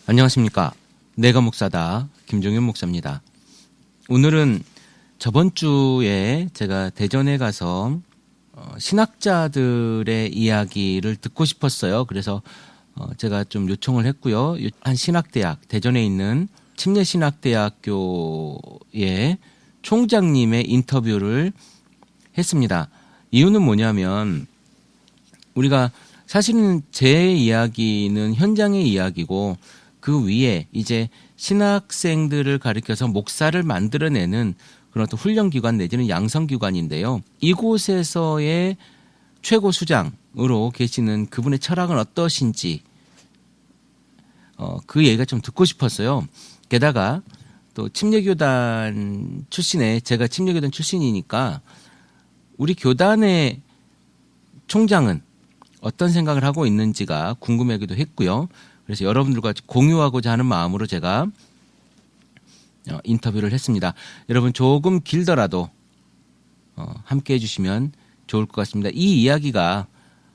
안녕하십니까. 내가 목사다. 김종현 목사입니다. 오늘은 저번 주에 제가 대전에 가서 신학자들의 이야기를 듣고 싶었어요. 그래서 제가 좀 요청을 했고요. 한 신학대학, 대전에 있는 침례신학대학교의 총장님의 인터뷰를 했습니다. 이유는 뭐냐면 우리가 사실은 제 이야기는 현장의 이야기고 그 위에 이제 신학생들을 가리켜서 목사를 만들어내는 그런 어떤 훈련기관 내지는 양성기관인데요. 이곳에서의 최고 수장으로 계시는 그분의 철학은 어떠신지 그 얘기가 좀 듣고 싶었어요. 게다가 또 침례교단 출신에 제가 침례교단 출신이니까 우리 교단의 총장은 어떤 생각을 하고 있는지가 궁금하기도 했고요. 그래서 여러분들과 공유하고자 하는 마음으로 제가 인터뷰를 했습니다. 여러분 조금 길더라도 함께 해주시면 좋을 것 같습니다. 이 이야기가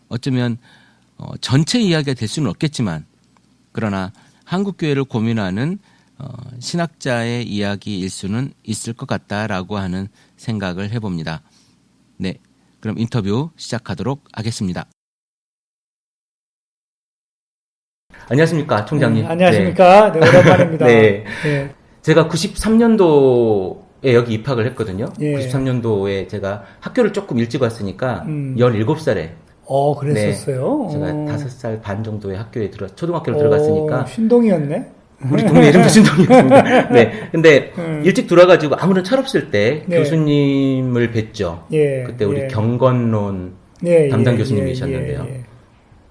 어쩌면 전체 이야기가 될 수는 없겠지만 그러나 한국교회를 고민하는 신학자의 이야기일 수는 있을 것 같다라고 하는 생각을 해봅니다. 네, 그럼 인터뷰 시작하도록 하겠습니다. 안녕하십니까, 총장님. 안녕하십니까. 네, 오랜만입니다. 네. 네. 제가 93년도에 여기 입학을 했거든요. 예. 93년도에 제가 학교를 조금 일찍 왔으니까 17살에. 그랬었어요. 네, 제가 5살 반 정도의 학교에 초등학교를 들어갔으니까. 신동이었네. 우리 동네 이름도 신동이었습니다. 네. 근데 일찍 들어와가지고 아무런 철없을 때 네. 교수님을 뵀죠. 예. 그때 우리 예. 경건론 예. 담당 교수님이셨는데요. 예.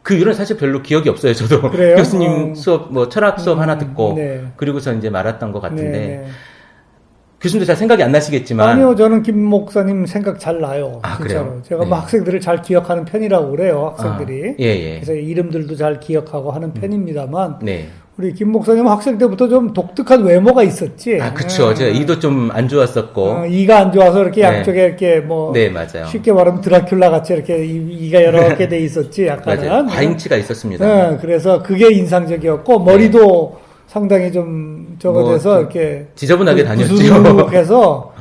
그 이후로는 사실 별로 기억이 없어요. 저도 그래요? 교수님 수업, 철학 수업 하나 듣고 네. 그리고서 이제 말았던 것 같은데 네. 교수님도 잘 생각이 안 나시겠지만 아니요, 저는 김 목사님 생각 잘 나요. 진짜로. 그래요? 제가 네. 뭐 학생들을 잘 기억하는 편이라고 그래요. 학생들이. 예. 그래서 이름들도 잘 기억하고 하는 편입니다만. 네. 우리 김 목사님은 학생 때부터 좀 독특한 외모가 있었지. 그쵸. 제가 이도 좀 안 좋았었고. 이가 안 좋아서 이렇게 양쪽에 이렇게 네, 맞아요. 쉽게 말하면 드라큘라 같이 이렇게 이가 여러 개 돼 있었지. 약간은. 맞아요. 과잉치가 있었습니다. 네, 그래서 그게 인상적이었고, 머리도 상당히 좀 돼서 이렇게. 지저분하게 다녔죠. 해서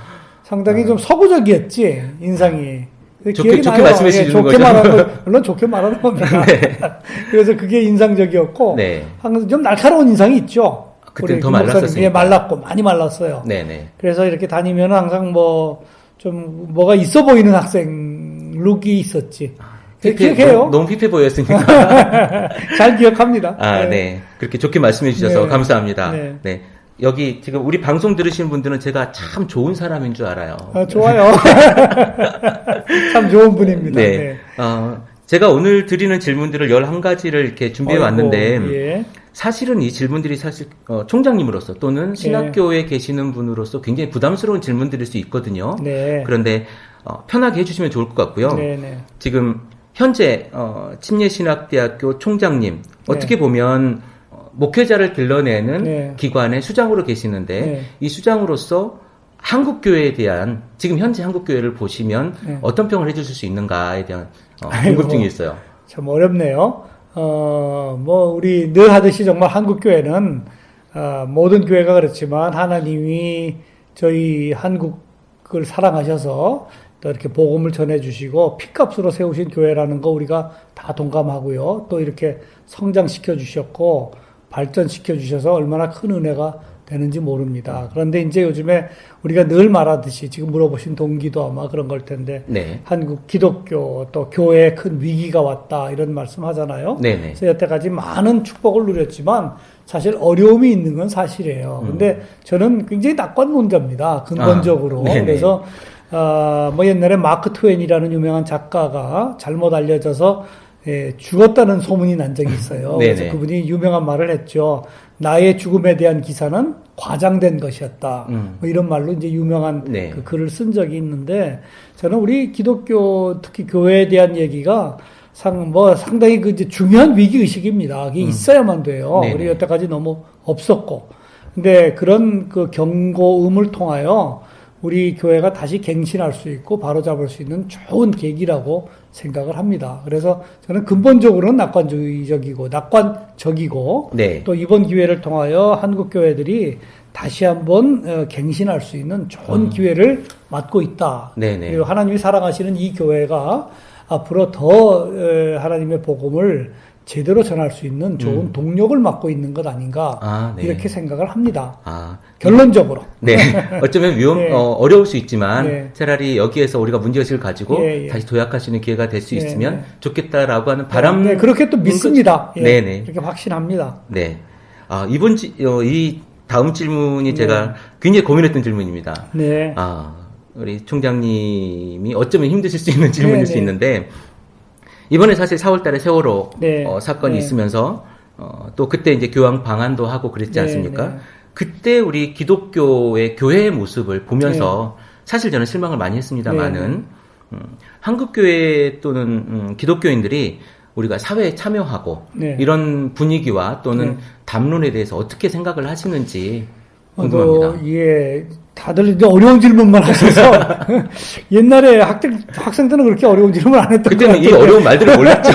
상당히 좀 서구적이었지, 인상이. 좋게 말씀해 주시는 좋게 거죠? 물론 좋게 말하는 겁니다. 네. 그래서 그게 인상적이었고, 네. 항상 좀 날카로운 인상이 있죠. 그때 더 말랐었으니까. 예, 말랐고, 많이 말랐어요. 네네. 그래서 이렇게 다니면 항상 뭐가 있어 보이는 학생 룩이 있었지. 기억해요? 너무 핍해 보였으니까. 잘 기억합니다. 네. 그렇게 좋게 말씀해 주셔서 네. 감사합니다. 네. 네. 여기 지금 우리 방송 들으시는 분들은 제가 참 좋은 사람인 줄 알아요. 좋아요. 참 좋은 분입니다. 네. 네. 제가 오늘 드리는 질문들을 11가지를 이렇게 준비해 왔는데, 예. 사실은 이 질문들이 총장님으로서 또는 신학교에 계시는 분으로서 굉장히 부담스러운 질문들일 수 있거든요. 네. 그런데, 편하게 해주시면 좋을 것 같고요. 네. 지금, 현재, 침례신학대학교 총장님, 어떻게 보면, 목회자를 길러내는 기관의 수장으로 계시는데, 이 수장으로서 한국교회에 대한, 지금 현재 한국교회를 보시면 어떤 평을 해주실 수 있는가에 대한 궁금증이 있어요. 참 어렵네요. 우리 늘 하듯이 정말 한국교회는, 모든 교회가 그렇지만 하나님이 저희 한국을 사랑하셔서 또 이렇게 복음을 전해주시고 핏값으로 세우신 교회라는 거 우리가 다 동감하고요. 또 이렇게 성장시켜 주셨고 발전시켜 주셔서 얼마나 큰 은혜가 되는지 모릅니다. 그런데 이제 요즘에 우리가 늘 말하듯이 지금 물어보신 동기도 아마 그런 걸 텐데 네. 한국 기독교 또 교회에 큰 위기가 왔다 이런 말씀 하잖아요. 네네. 그래서 여태까지 많은 축복을 누렸지만 사실 어려움이 있는 건 사실이에요. 근데 저는 굉장히 낙관론자입니다. 근본적으로. 그래서 옛날에 마크 트웨인이라는 유명한 작가가 잘못 알려져서 죽었다는 소문이 난 적이 있어요. 그래서 그분이 유명한 말을 했죠. 나의 죽음에 대한 기사는 과장된 것이었다. 뭐 이런 말로 이제 유명한 그 글을 쓴 적이 있는데 저는 우리 기독교 특히 교회에 대한 얘기가 상당히 이제 중요한 위기 의식입니다. 그게 있어야만 돼요. 우리 여태까지 너무 없었고. 근데 그런 그 경고음을 통하여 우리 교회가 다시 갱신할 수 있고 바로잡을 수 있는 좋은 계기라고 생각을 합니다. 그래서 저는 근본적으로는 낙관적이고 네. 또 이번 기회를 통하여 한국 교회들이 다시 한번 갱신할 수 있는 좋은 기회를 맞고 있다. 네네. 그리고 하나님이 사랑하시는 이 교회가 앞으로 더 하나님의 복음을 제대로 전할 수 있는 좋은 동력을 맡고 있는 것 아닌가 네. 이렇게 생각을 합니다. 아, 결론적으로. 네. 어쩌면 네. 어려울 수 있지만 네. 차라리 여기에서 우리가 문제의식을 가지고 예, 예. 다시 도약할 수 있는 기회가 될 수 네, 있으면 네. 좋겠다라고 하는 바람. 네, 그렇게 또 믿습니다. 예, 네네. 그렇게 확신합니다. 네. 아, 이 다음 질문이 네. 제가 굉장히 고민했던 질문입니다. 네. 아, 우리 총장님이 어쩌면 힘드실 수 있는 질문일 네, 수 네. 있는데, 이번에 사실 4월달에 세월호 네. 사건이 네. 있으면서 또 그때 이제 교황 방한도 하고 그랬지 네, 않습니까? 네. 그때 우리 기독교의 교회의 모습을 보면서 사실 저는 실망을 많이 했습니다만은 한국 교회 또는 기독교인들이 우리가 사회에 참여하고 네. 이런 분위기와 또는 네. 담론에 대해서 어떻게 생각을 하시는지 궁금합니다. 예, 다들 이제 어려운 질문만 하셔서 옛날에 학생 때는 그렇게 어려운 질문 안 했던 것 그때는 같아요. 이 어려운 말들을 몰랐죠.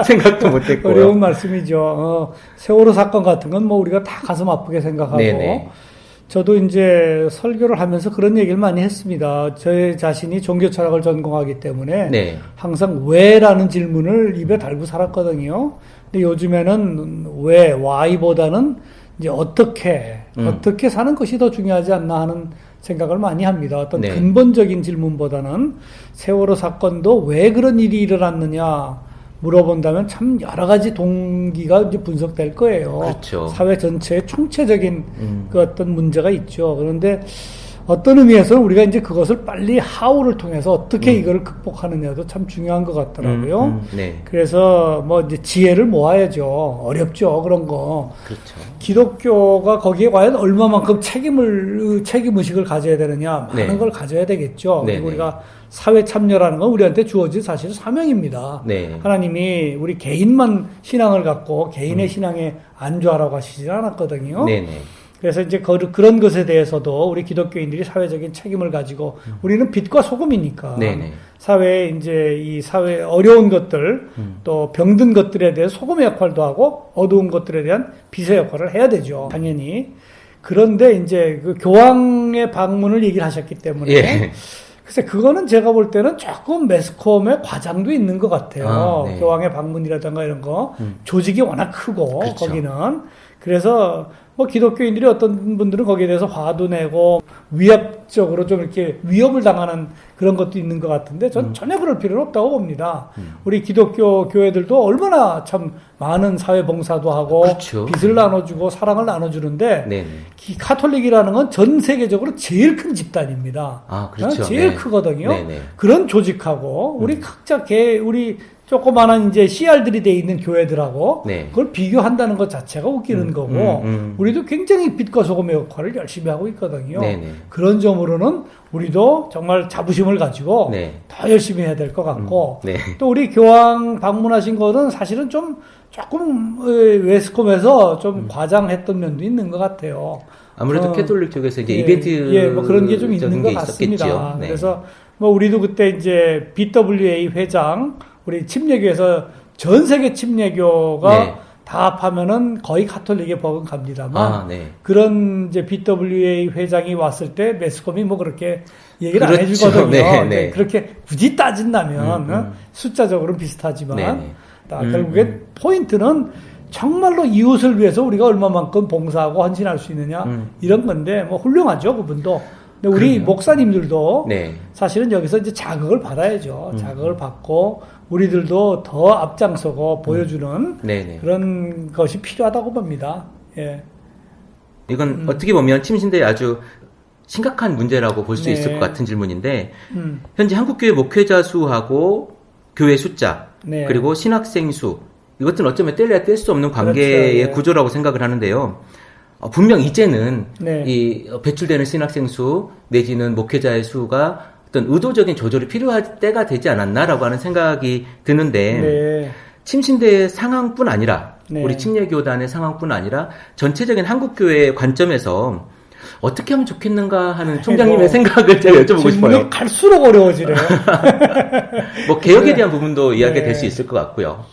생각도 못했고요. 어려운 말씀이죠. 세월호 사건 같은 건 뭐 우리가 다 가슴 아프게 생각하고 네네. 저도 이제 설교를 하면서 그런 얘기를 많이 했습니다. 저 자신이 종교 철학을 전공하기 때문에 네. 항상 왜라는 질문을 입에 달고 살았거든요. 근데 요즘에는 왜, why보다는 이제 어떻게 사는 것이 더 중요하지 않나 하는 생각을 많이 합니다. 어떤 네. 근본적인 질문보다는 세월호 사건도 왜 그런 일이 일어났느냐 물어본다면 참 여러 가지 동기가 이제 분석될 거예요. 그렇죠. 사회 전체의 총체적인 그 어떤 문제가 있죠. 그런데 어떤 의미에서는 우리가 이제 그것을 빨리 how를 통해서 어떻게 이거를 극복하느냐도 참 중요한 것 같더라고요. 네. 그래서 뭐 이제 지혜를 모아야죠. 어렵죠. 그런 거. 그렇죠. 기독교가 거기에 과연 얼마만큼 책임의식을 가져야 되느냐. 많은 네. 걸 가져야 되겠죠. 네, 그리고 네. 우리가 사회 참여라는 건 우리한테 주어진 사실 사명입니다. 네. 하나님이 우리 개인만 신앙을 갖고 개인의 신앙에 안주하라고 하시지 않았거든요. 네네. 그래서 이제 그런 것에 대해서도 우리 기독교인들이 사회적인 책임을 가지고 우리는 빛과 소금이니까 네네. 사회에 이제 이 사회 어려운 것들 또 병든 것들에 대해 소금의 역할도 하고 어두운 것들에 대한 빛의 역할을 해야 되죠. 당연히. 그런데 이제 그 교황의 방문을 얘기를 하셨기 때문에 예. 글쎄 그거는 제가 볼 때는 조금 매스컴의 과장도 있는 것 같아요. 네. 교황의 방문이라든가 이런 거 조직이 워낙 크고 그렇죠. 거기는 그래서 뭐 기독교인들이 어떤 분들은 거기에 대해서 화도 내고 위협적으로 좀 이렇게 위협을 당하는 그런 것도 있는 것 같은데 전 전혀 그럴 필요는 없다고 봅니다. 우리 기독교 교회들도 얼마나 참 많은 사회 봉사도 하고 그렇죠. 빛을 나눠주고 사랑을 나눠주는데 네네. 카톨릭이라는 건 전 세계적으로 제일 큰 집단입니다. 아, 그렇죠. 제일 네. 크거든요. 네네. 그런 조직하고 우리 각자 우리 조그마한 이제 CR들이 돼 있는 교회들하고 네. 그걸 비교한다는 것 자체가 웃기는 거고 우리도 굉장히 빛과 소금의 역할을 열심히 하고 있거든요. 네네. 그런 점으로는 우리도 정말 자부심을 가지고 네. 더 열심히 해야 될 것 같고 네. 또 우리 교황 방문하신 거는 사실은 조금 웨스컴에서 좀 과장했던 면도 있는 것 같아요. 아무래도 캐톨릭 쪽에서 이제 예, 이벤트 뭐 그런 게 좀 있는 것 게 같습니다. 있었겠죠. 네. 그래서 뭐 우리도 그때 이제 BWA 회장 우리 침례교에서 전 세계 침례교가 네. 다 합하면은 거의 카톨릭에 버금갑니다만 네. 그런 이제 BWA 회장이 왔을 때 매스컴이 뭐 그렇게 얘기를 그렇죠. 안 해주거든요. 네, 네. 그렇게 굳이 따진다면 숫자적으로는 비슷하지만 네, 네. 결국에 포인트는 정말로 이웃을 위해서 우리가 얼마만큼 봉사하고 헌신할 수 있느냐 이런 건데 뭐 훌륭하죠 그분도. 근데 우리 그럼요. 목사님들도 네. 사실은 여기서 이제 자극을 받아야죠. 자극을 받고 우리들도 더 앞장서고 보여주는 네네. 그런 것이 필요하다고 봅니다. 예. 이건 어떻게 보면 침신대의 아주 심각한 문제라고 볼 수 네. 있을 것 같은 질문인데 현재 한국교회 목회자 수하고 교회 숫자 네. 그리고 신학생 수 이것들은 어쩌면 뗄래야 뗄 수 없는 관계의 그렇죠. 네. 구조라고 생각을 하는데요. 분명 이제는 네. 이 배출되는 신학생 수 내지는 목회자의 수가 어떤 의도적인 조절이 필요할 때가 되지 않았나라고 하는 생각이 드는데 네. 침신대의 상황뿐 아니라 네. 우리 침례교단의 상황뿐 아니라 전체적인 한국교회의 관점에서 어떻게 하면 좋겠는가 하는 총장님의 생각을 제가 여쭤보고 싶어요. 갈수록 어려워지네요. 뭐 개혁에 대한 부분도 이야기가 될 수 있을 것 같고요.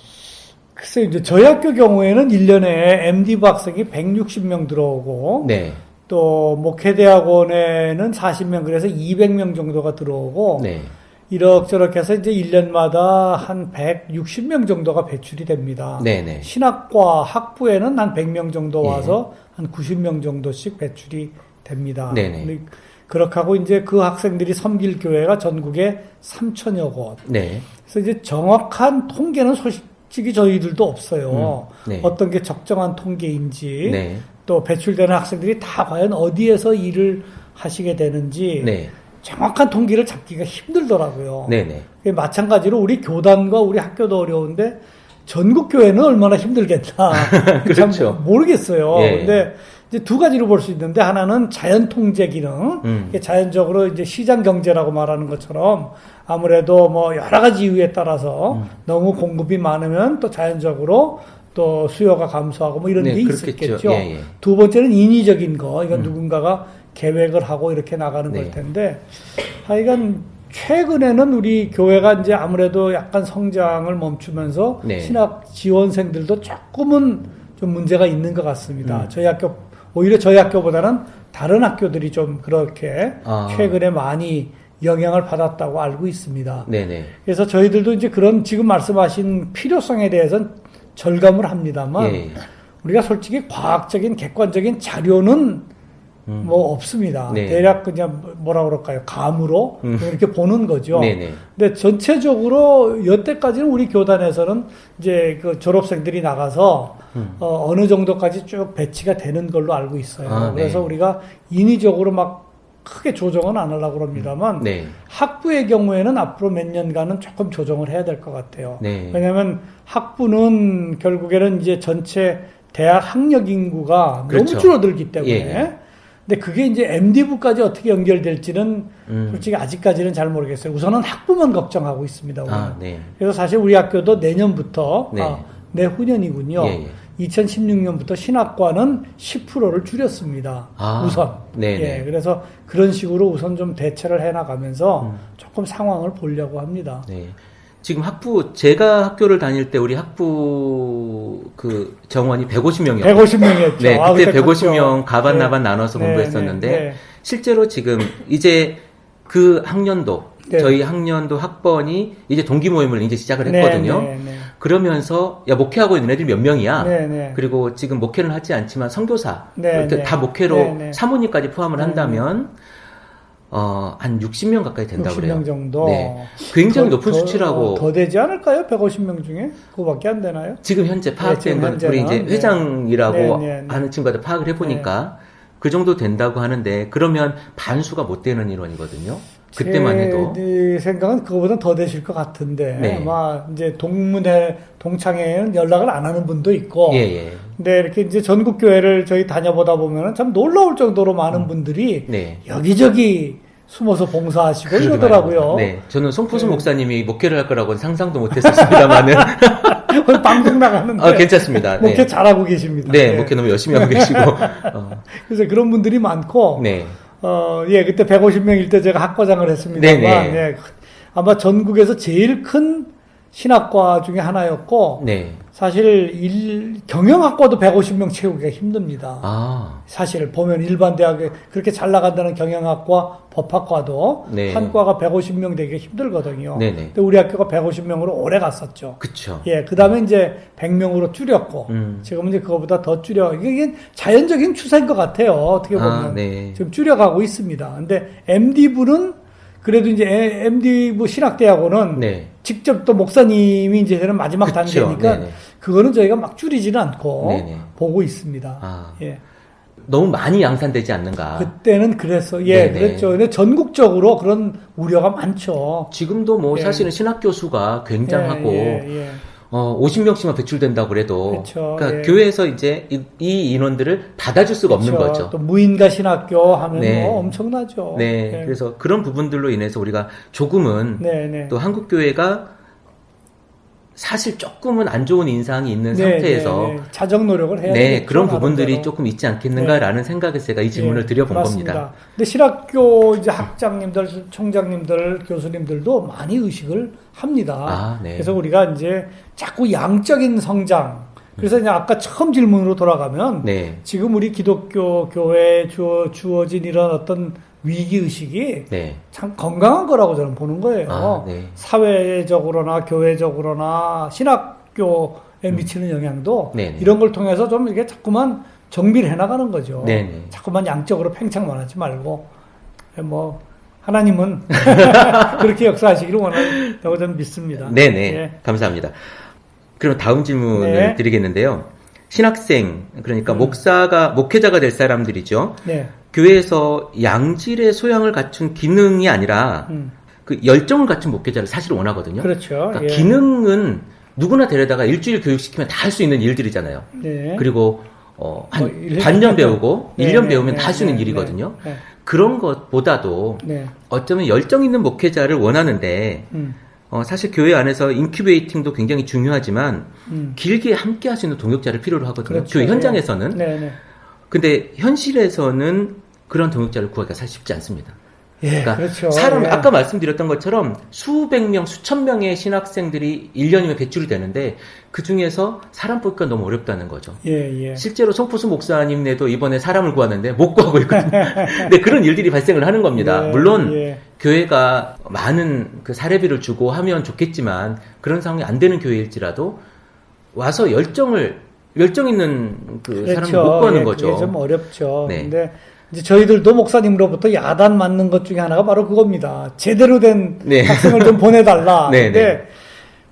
글쎄요, 이제 저희 학교 경우에는 1년에 MD 학생이 160명 들어오고, 네. 또 목회대학원에는 40명, 그래서 200명 정도가 들어오고, 네. 이럭저럭 해서 이제 1년마다 한 160명 정도가 배출이 됩니다. 네네. 신학과 학부에는 한 100명 정도 와서 한 90명 정도씩 배출이 됩니다. 네네. 그렇게 하고 이제 그 학생들이 섬길 교회가 전국에 3천여 곳. 네. 그래서 이제 정확한 통계는 솔직히 저희들도 없어요. 네. 어떤 게 적정한 통계인지, 네. 또 배출되는 학생들이 다 과연 어디에서 일을 하시게 되는지, 네. 정확한 통계를 잡기가 힘들더라고요. 네네. 마찬가지로 우리 교단과 우리 학교도 어려운데 전국 교회는 얼마나 힘들겠나. 그렇죠. 참 모르겠어요. 예. 근데 이제 두 가지로 볼 수 있는데 하나는 자연 통제 기능. 이게 자연적으로 이제 시장 경제라고 말하는 것처럼 아무래도 뭐 여러 가지 이유에 따라서 너무 공급이 많으면 또 자연적으로 또 수요가 감소하고 뭐 이런 게 그렇겠죠. 있었겠죠. 예, 예. 두 번째는 인위적인 거. 이건 누군가가 계획을 하고 이렇게 나가는 걸 텐데, 하여간 최근에는 우리 교회가 이제 아무래도 약간 성장을 멈추면서 신학 지원생들도 조금은 좀 문제가 있는 것 같습니다. 오히려 저희 학교보다는 다른 학교들이 좀 그렇게 최근에 많이 영향을 받았다고 알고 있습니다. 네네. 그래서 저희들도 이제 그런 지금 말씀하신 필요성에 대해서는 절감을 합니다만, 우리가 솔직히 과학적인 객관적인 자료는 뭐 없습니다. 네. 대략 그냥 뭐라 그럴까요? 감으로 이렇게 보는 거죠. 네네. 근데 전체적으로 여태까지는 우리 교단에서는 이제 그 졸업생들이 나가서 어느 정도까지 쭉 배치가 되는 걸로 알고 있어요. 그래서 우리가 인위적으로 막 크게 조정은 안 하려고 합니다만 학부의 경우에는 앞으로 몇 년간은 조금 조정을 해야 될 것 같아요. 왜냐하면 학부는 결국에는 이제 전체 대학 학력 인구가 그렇죠. 너무 줄어들기 때문에 근데 그게 이제 MD부까지 어떻게 연결될지는 솔직히 아직까지는 잘 모르겠어요. 우선은 학부만 걱정하고 있습니다. 그래서 사실 우리 학교도 내년부터 내후년이군요. 2016년부터 신학과는 10%를 줄였습니다. 우선. 그래서 그런 식으로 우선 좀 대처를 해나가면서 조금 상황을 보려고 합니다. 지금 제가 학교를 다닐 때 우리 학부 그 정원이 150명이었어요. 150명이었죠. 그때 150명 가반나반 나눠서 공부했었는데 실제로 지금 이제 그 학년도 저희 학년도 학번이 이제 동기 모임을 이제 시작을 했거든요. 그러면서 목회하고 있는 애들이 몇 명이야. 그리고 지금 목회는 하지 않지만 선교사 다 목회로 사모님까지 포함을 한다면 한 60명 가까이 된다고 60명 그래요. 60명 정도. 굉장히 높은 수치라고. 더 되지 않을까요? 150명 중에? 그거밖에 안 되나요? 지금 현재 파악된 건 우리 이제 회장이라고 하는 친구한테 파악을 해보니까 그 정도 된다고 하는데 그러면 반수가 못 되는 인원이거든요. 그때만 해도. 제 생각은 그거보다 더 되실 것 같은데 아마 이제 동창회에는 연락을 안 하는 분도 있고. 근데 이렇게 이제 전국 교회를 저희 다녀보다 보면은 참 놀라울 정도로 많은 분들이 여기저기 숨어서 봉사하시고 이러더라고요. 저는 송포수 목사님이 목회를 할 거라고는 상상도 못했었습니다만은. 방송 나가는데. 괜찮습니다. 목회 잘하고 계십니다. 목회 너무 열심히 하고 계시고. 그래서 그런 분들이 많고. 그때 150명일 때 제가 학과장을 했습니다만. 아마 전국에서 제일 큰 신학과 중에 하나였고. 사실 경영학과도 150명 채우기가 힘듭니다. 사실 보면 일반 대학에 그렇게 잘 나간다는 경영학과, 법학과도 한 과가 150명 되기가 힘들거든요. 근데 우리 학교가 150명으로 오래 갔었죠. 그쵸. 그 다음에 이제 100명으로 줄였고, 지금은 이제 그거보다 더 이게 자연적인 추세인 것 같아요. 어떻게 보면. 지금 줄여가고 있습니다. 근데 MD부는 그래도 이제 MD부 신학대학원은 직접 또 목사님이 이제 되는 마지막 단계니까 그거는 저희가 막 줄이지는 않고 보고 있습니다. 너무 많이 양산되지 않는가? 그때는 그랬어. 그랬죠. 근데 전국적으로 그런 우려가 많죠. 지금도 뭐 사실은 신학교 수가 굉장하고 50명씩만 배출된다고 그래도 그러니까 교회에서 이제 이 인원들을 받아줄 수가 없는 거죠. 또 무인가 신학교 하면 뭐 엄청나죠. 그래서 그런 부분들로 인해서 우리가 조금은 또 한국 교회가 사실 조금은 안 좋은 인상이 있는 상태에서 자정 노력을 해야 네, 되겠죠, 그런 부분들이 나름대로. 조금 있지 않겠는가라는 생각에서 제가 이 질문을 드려본 맞습니다. 겁니다. 근데 실학교 이제 학장님들, 총장님들, 교수님들도 많이 의식을 합니다. 네. 그래서 우리가 이제 자꾸 양적인 성장. 그래서 이제 아까 처음 질문으로 돌아가면 네. 지금 우리 기독교 교회에 주어진 이런 어떤 위기 의식이 네. 참 건강한 거라고 저는 보는 거예요. 네. 사회적으로나 교회적으로나 신학교에 미치는 영향도 네네. 이런 걸 통해서 좀 이렇게 자꾸만 정비를 해나가는 거죠. 네네. 자꾸만 양적으로 팽창만 하지 말고 뭐 하나님은 그렇게 역사하시기를 원한다고 저는 믿습니다. 네네. 예. 감사합니다. 그럼 다음 질문을 네. 드리겠는데요. 신학생, 그러니까 목회자가 될 사람들이죠. 네. 교회에서 양질의 소양을 갖춘 기능이 아니라 그 열정을 갖춘 목회자를 사실 원하거든요. 그렇죠. 그러니까 예. 기능은 누구나 데려다가 일주일 교육시키면 다 할 수 있는 일들이잖아요. 네. 그리고 한 뭐 반년 배우고 네, 1년 네, 배우면 네, 다 할 수 있는 네, 일이거든요. 네, 그런 것보다도 네. 어쩌면 열정 있는 목회자를 원하는데 사실 교회 안에서 인큐베이팅도 굉장히 중요하지만 길게 함께 할 수 있는 동역자를 필요로 하거든요. 그렇죠. 교회 현장에서는. 네, 네. 근데 현실에서는 그런 동역자를 구하기가 사실 쉽지 않습니다. 예, 그러니까 그렇죠. 사람 예. 아까 말씀드렸던 것처럼 수백 명, 수천 명의 신학생들이 1년이면 배출이 되는데 그 중에서 사람 뽑기가 너무 어렵다는 거죠. 예, 예. 실제로 송포수 목사님네도 이번에 사람을 구하는데 못 구하고 있거든요. 근데 그런 일들이 발생을 하는 겁니다. 예, 물론 예. 교회가 많은 그 사례비를 주고 하면 좋겠지만 그런 상황이 안 되는 교회일지라도 와서 열정 있는 그 그렇죠. 사람을 못 구하는 예, 거죠. 그게 좀 어렵죠. 네. 근데 이제 저희들도 목사님으로부터 야단 맞는 것 중에 하나가 바로 그겁니다. 제대로 된 네. 학생을 좀 보내달라. 네, 근데 네.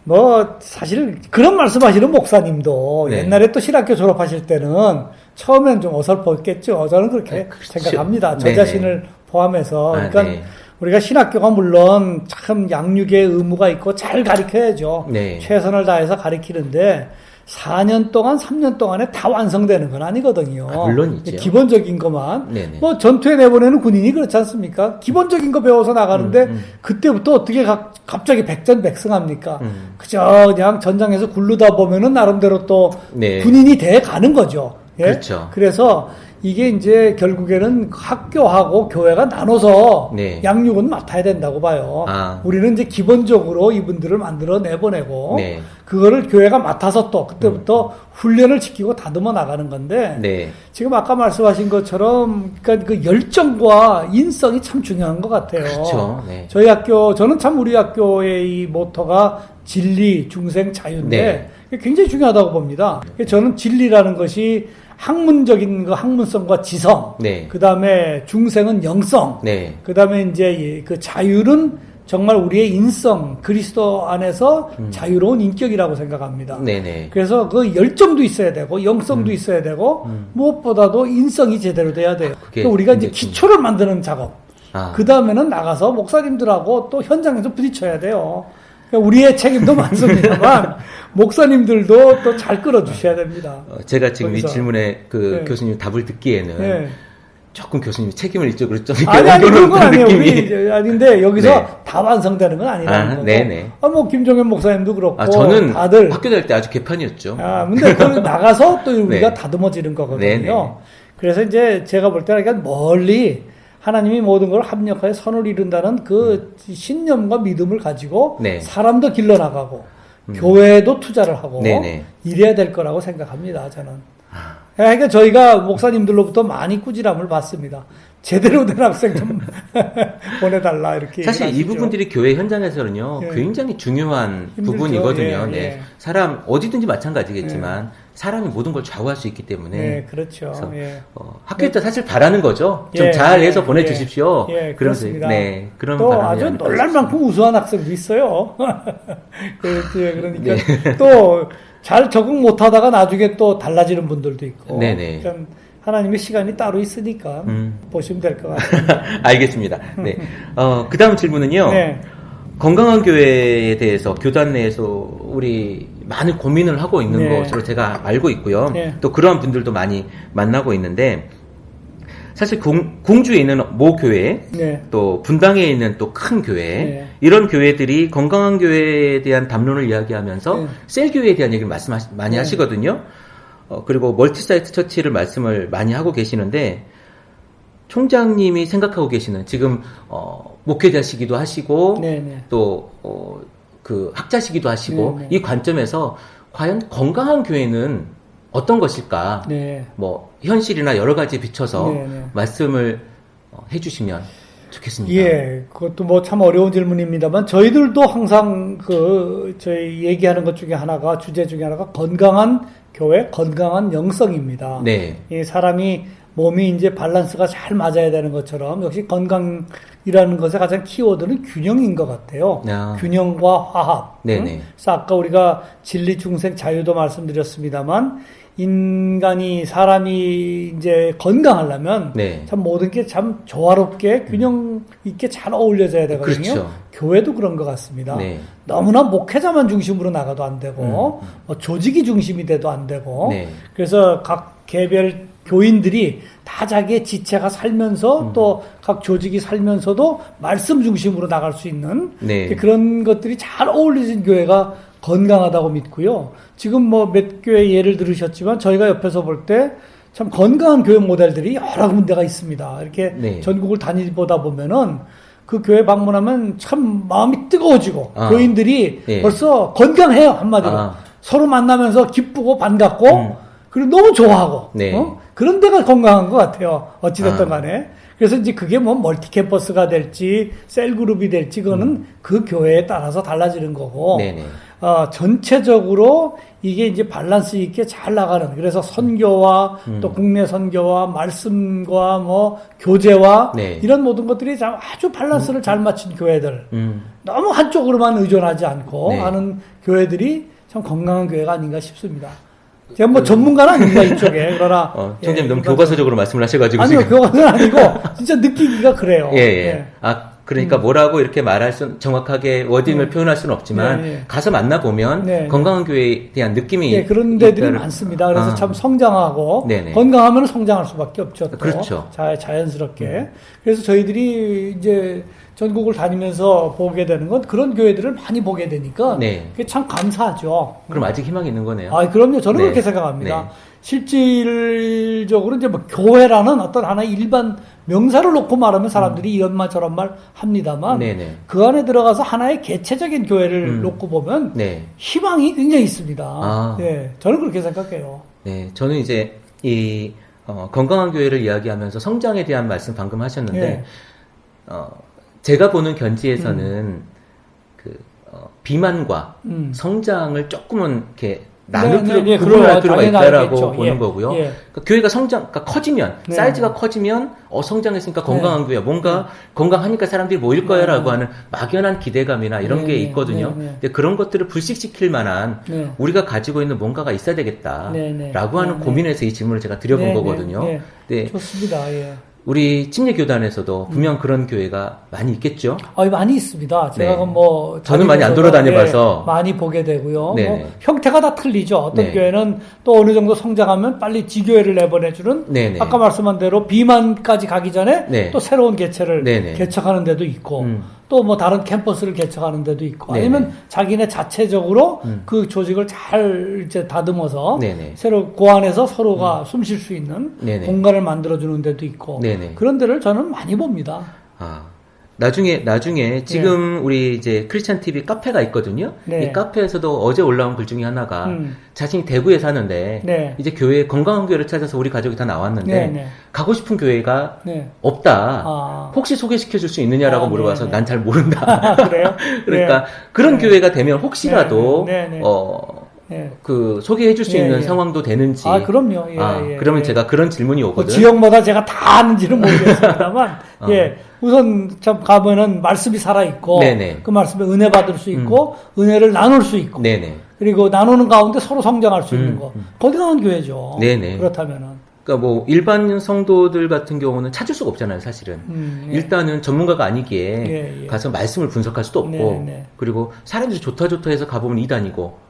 뭐 사실 그런 말씀하시는 목사님도 네. 옛날에 또 신학교 졸업하실 때는 처음엔 좀 어설펐겠죠. 저는 그렇게 그렇죠. 생각합니다. 저 네네. 자신을 포함해서. 그러니까 네. 우리가 신학교가 물론 참 양육의 의무가 있고 잘 가르쳐야죠. 네. 최선을 다해서 가르치는데 4년 동안, 3년 동안에 다 완성되는 건 아니거든요. 물론이죠. 기본적인 것만. 네네. 뭐 전투에 내보내는 군인이 그렇지 않습니까? 기본적인 거 배워서 나가는데 그때부터 어떻게 갑자기 백전백승합니까? 그저 그냥 전장에서 굴르다 보면은 나름대로 또 네. 군인이 돼 가는 거죠. 예? 그렇죠. 그래서 이게 이제 결국에는 학교하고 교회가 나눠서 네. 양육은 맡아야 된다고 봐요. 아. 우리는 이제 기본적으로 이분들을 만들어 내보내고 네. 그거를 교회가 맡아서 또 그때부터 훈련을 지키고 다듬어 나가는 건데 네. 지금 아까 말씀하신 것처럼 그러니까 그 열정과 인성이 참 중요한 것 같아요. 그렇죠. 네. 저희 학교 저는 참 우리 학교의 이 모토가 진리, 중생, 자유인데 굉장히 중요하다고 봅니다. 저는 진리라는 것이 학문적인 거, 학문성과 지성, 네. 그 다음에 중생은 영성, 네. 그 다음에 이제 그 자유는 정말 우리의 인성, 그리스도 안에서 자유로운 인격이라고 생각합니다. 네네. 그래서 그 열정도 있어야 되고, 영성도 있어야 되고, 무엇보다도 인성이 제대로 돼야 돼요. 그러니까 우리가 이제 기초를 만드는 작업. 아. 그 다음에는 나가서 목사님들하고 또 현장에서 부딪혀야 돼요. 그러니까 우리의 책임도 많습니다만, 목사님들도 또 잘 끌어주셔야 됩니다. 제가 지금 거기서. 이 질문에 그 네. 교수님 답을 듣기에는 네. 조금 교수님이 책임을 이쪽으로 좀 이렇게 아니, 그런 옮겨놓은 건 아니에요. 느낌이. 우리, 아닌데, 여기서 네. 다 완성되는 건 아니라는 거고. 네네. 뭐, 김종현 목사님도 그렇고. 저는 다들. 학교 다닐 때 아주 개판이었죠. 근데 그걸 나가서 또 우리가 네. 다듬어지는 거거든요. 네네. 그래서 이제 제가 볼 때는 그러니까 멀리 하나님이 모든 걸 합력하여 선을 이룬다는 그 신념과 믿음을 가지고 네. 사람도 길러나가고 교회도 투자를 하고 네네. 이래야 될 거라고 생각합니다. 저는. 그러니까 저희가 목사님들로부터 많이 꾸지람을 받습니다. 제대로 된 학생 좀 보내달라 이렇게. 사실 이 얘기하시죠. 부분들이 교회 현장에서는요 예. 굉장히 중요한 힘들죠. 부분이거든요. 예, 네. 예. 사람 어디든지 마찬가지겠지만 사람이 모든 걸 좌우할 수 있기 때문에 네, 그렇죠. 그래서, 예. 학교에서 사실 바라는 거죠. 좀 예, 잘해서 예, 보내주십시오. 예, 그러면서 그렇습니다. 네 그런 또 바람이 아주 아닐까 놀랄 싶습니다. 만큼 우수한 학생도 있어요. 그러니까 네. 또 잘 적응 못하다가 나중에 또 달라지는 분들도 있고. 네네. 그러니까 하나님의 시간이 따로 있으니까 보시면 될 것 같습니다. 알겠습니다. 네. 그 다음 질문은요. 네. 건강한 교회에 대해서 교단 내에서 우리 많은 고민을 하고 있는 네. 것으로 제가 알고 있고요. 네. 또 그러한 분들도 많이 만나고 있는데 사실 공주에 있는 모 교회, 네. 또 분당에 있는 또 큰 교회, 네. 이런 교회들이 건강한 교회에 대한 담론을 이야기하면서 네. 셀 교회에 대한 얘기를 많이 하시거든요. 그리고 멀티사이트 처치를 말씀을 많이 하고 계시는데, 총장님이 생각하고 계시는 지금 목회자시기도 하시고 네네. 또 그 학자시기도 하시고 네네. 이 관점에서 과연 건강한 교회는 어떤 것일까? 네. 뭐 현실이나 여러 가지에 비춰서 네네. 말씀을 해주시면 좋겠습니다. 예, 그것도 뭐 참 어려운 질문입니다만 저희들도 항상 저희 얘기하는 것 중에 하나가 주제 중에 하나가 건강한 교회, 건강한 영성입니다. 네. 이 사람이 몸이 이제 밸런스가 잘 맞아야 되는 것처럼 역시 건강이라는 것의 가장 키워드는 균형인 것 같아요. 아. 균형과 화합. 네네. 응? 그래서 아까 우리가 진리, 중생, 자유도 말씀드렸습니다만 인간이 사람이 이제 건강하려면 네. 참 모든 게 참 조화롭게 균형 있게 잘 어울려져야 되거든요. 그렇죠. 교회도 그런 것 같습니다. 네. 너무나 목회자만 중심으로 나가도 안 되고 뭐 조직이 중심이 돼도 안 되고 네. 그래서 각 개별 교인들이 다 자기의 지체가 살면서 또 각 조직이 살면서도 말씀 중심으로 나갈 수 있는 네. 그런 것들이 잘 어울리진 교회가 건강하다고 믿고요. 지금 뭐 몇 교회 예를 들으셨지만 저희가 옆에서 볼 때 참 건강한 교회 모델들이 여러 군데가 있습니다. 이렇게 네. 전국을 다니보다 보면은 그 교회 방문하면 참 마음이 뜨거워지고 교인들이 네. 벌써 건강해요, 한마디로. 서로 만나면서 기쁘고 반갑고 그리고 너무 좋아하고 네. 그런 데가 건강한 것 같아요. 어찌됐든 간에. 그래서 이제 그게 뭐 멀티 캠퍼스가 될지 셀그룹이 될지 그거는 그 교회에 따라서 달라지는 거고 네네. 전체적으로 이게 이제 밸런스 있게 잘 나가는 그래서 선교와 또 국내 선교와 말씀과 뭐 교제와 네. 이런 모든 것들이 아주 밸런스를 잘 맞춘 교회들 너무 한쪽으로만 의존하지 않고 네. 하는 교회들이 참 건강한 교회가 아닌가 싶습니다. 제가 뭐 전문가는 아닙니다, 이쪽에. 그러나. 총장님 너무 교과서적으로 말씀을 하셔가지고. 아니요, 지금. 교과서는 아니고, 진짜 느끼기가 그래요. 예. 그러니까 뭐라고 이렇게 정확하게 워딩을 표현할 수는 없지만, 가서 만나보면 건강한 교회에 대한 느낌이. 그런 데들이 많습니다. 그래서 참 성장하고, 건강하면 성장할 수밖에 없죠. 또. 그렇죠. 자연스럽게. 그래서 저희들이 이제 전국을 다니면서 보게 되는 건 그런 교회들을 많이 보게 되니까, 그게 참 감사하죠. 그럼 아직 희망이 있는 거네요. 그럼요. 저는 그렇게 생각합니다. 실질적으로 이제 뭐 교회라는 어떤 하나의 일반 명사를 놓고 말하면 사람들이 이런 말 저런 말 합니다만 그 안에 들어가서 하나의 개체적인 교회를 놓고 보면 희망이 굉장히 있습니다. 저는 그렇게 생각해요. 네, 저는 이제 이 건강한 교회를 이야기하면서 성장에 대한 말씀 방금 하셨는데 제가 보는 견지에서는 비만과 성장을 조금은 이렇게 구분할 필요가 있다라고 보는 거고요. 그러니까 교회가 그러니까 커지면, 사이즈가 커지면, 성장했으니까 건강한 교회야. 뭔가 건강하니까 사람들이 모일 거야라고 하는 막연한 기대감이나 이런 게 있거든요. 근데 그런 것들을 불식시킬 만한 우리가 가지고 있는 뭔가가 있어야 되겠다라고 하는 고민에서 이 질문을 제가 드려본 거거든요. 좋습니다. 우리 침례교단에서도 분명 그런 교회가 많이 있겠죠? 많이 있습니다. 제가 뭐 저는 많이 안 돌아다녀봐서 많이 보게 되고요. 뭐 형태가 다 틀리죠. 어떤 교회는 또 어느 정도 성장하면 빨리 지교회를 내보내주는 아까 말씀한 대로 비만까지 가기 전에 또 새로운 개체를 개척하는 데도 있고 또 뭐 다른 캠퍼스를 개척하는 데도 있고 아니면 자기네 자체적으로 그 조직을 잘 이제 다듬어서 새로 그 안에서 서로가 숨 쉴 수 있는 공간을 만들어주는 데도 있고 그런 데를 저는 많이 봅니다. 나중에 지금 우리 이제 크리스찬 TV 카페가 있거든요. 이 카페에서도 어제 올라온 글 중에 하나가 자신이 대구에 사는데 이제 교회 건강한 교회를 찾아서 우리 가족이 다 나왔는데 가고 싶은 교회가 없다. 혹시 소개시켜 줄 수 있느냐라고 물어봐서 난 잘 모른다. 그래요? 그러니까 그런 교회가 되면 혹시라도 그 소개해 줄 수 있는 상황도 되는지. 그럼요. 그러면 제가 그런 질문이 오거든요. 지역마다 제가 다 아는지는 모르겠습니다만, 우선 참 가면은 말씀이 살아있고, 그 말씀에 은혜 받을 수 있고, 은혜를 나눌 수 있고, 그리고 나누는 가운데 서로 성장할 수 있는 거. 건강한 교회죠. 그렇다면은. 그러니까 뭐 일반 성도들 같은 경우는 찾을 수가 없잖아요, 사실은. 일단은 전문가가 아니기에 가서 말씀을 분석할 수도 없고, 그리고 사람들이 좋다 해서 가보면 이단이고,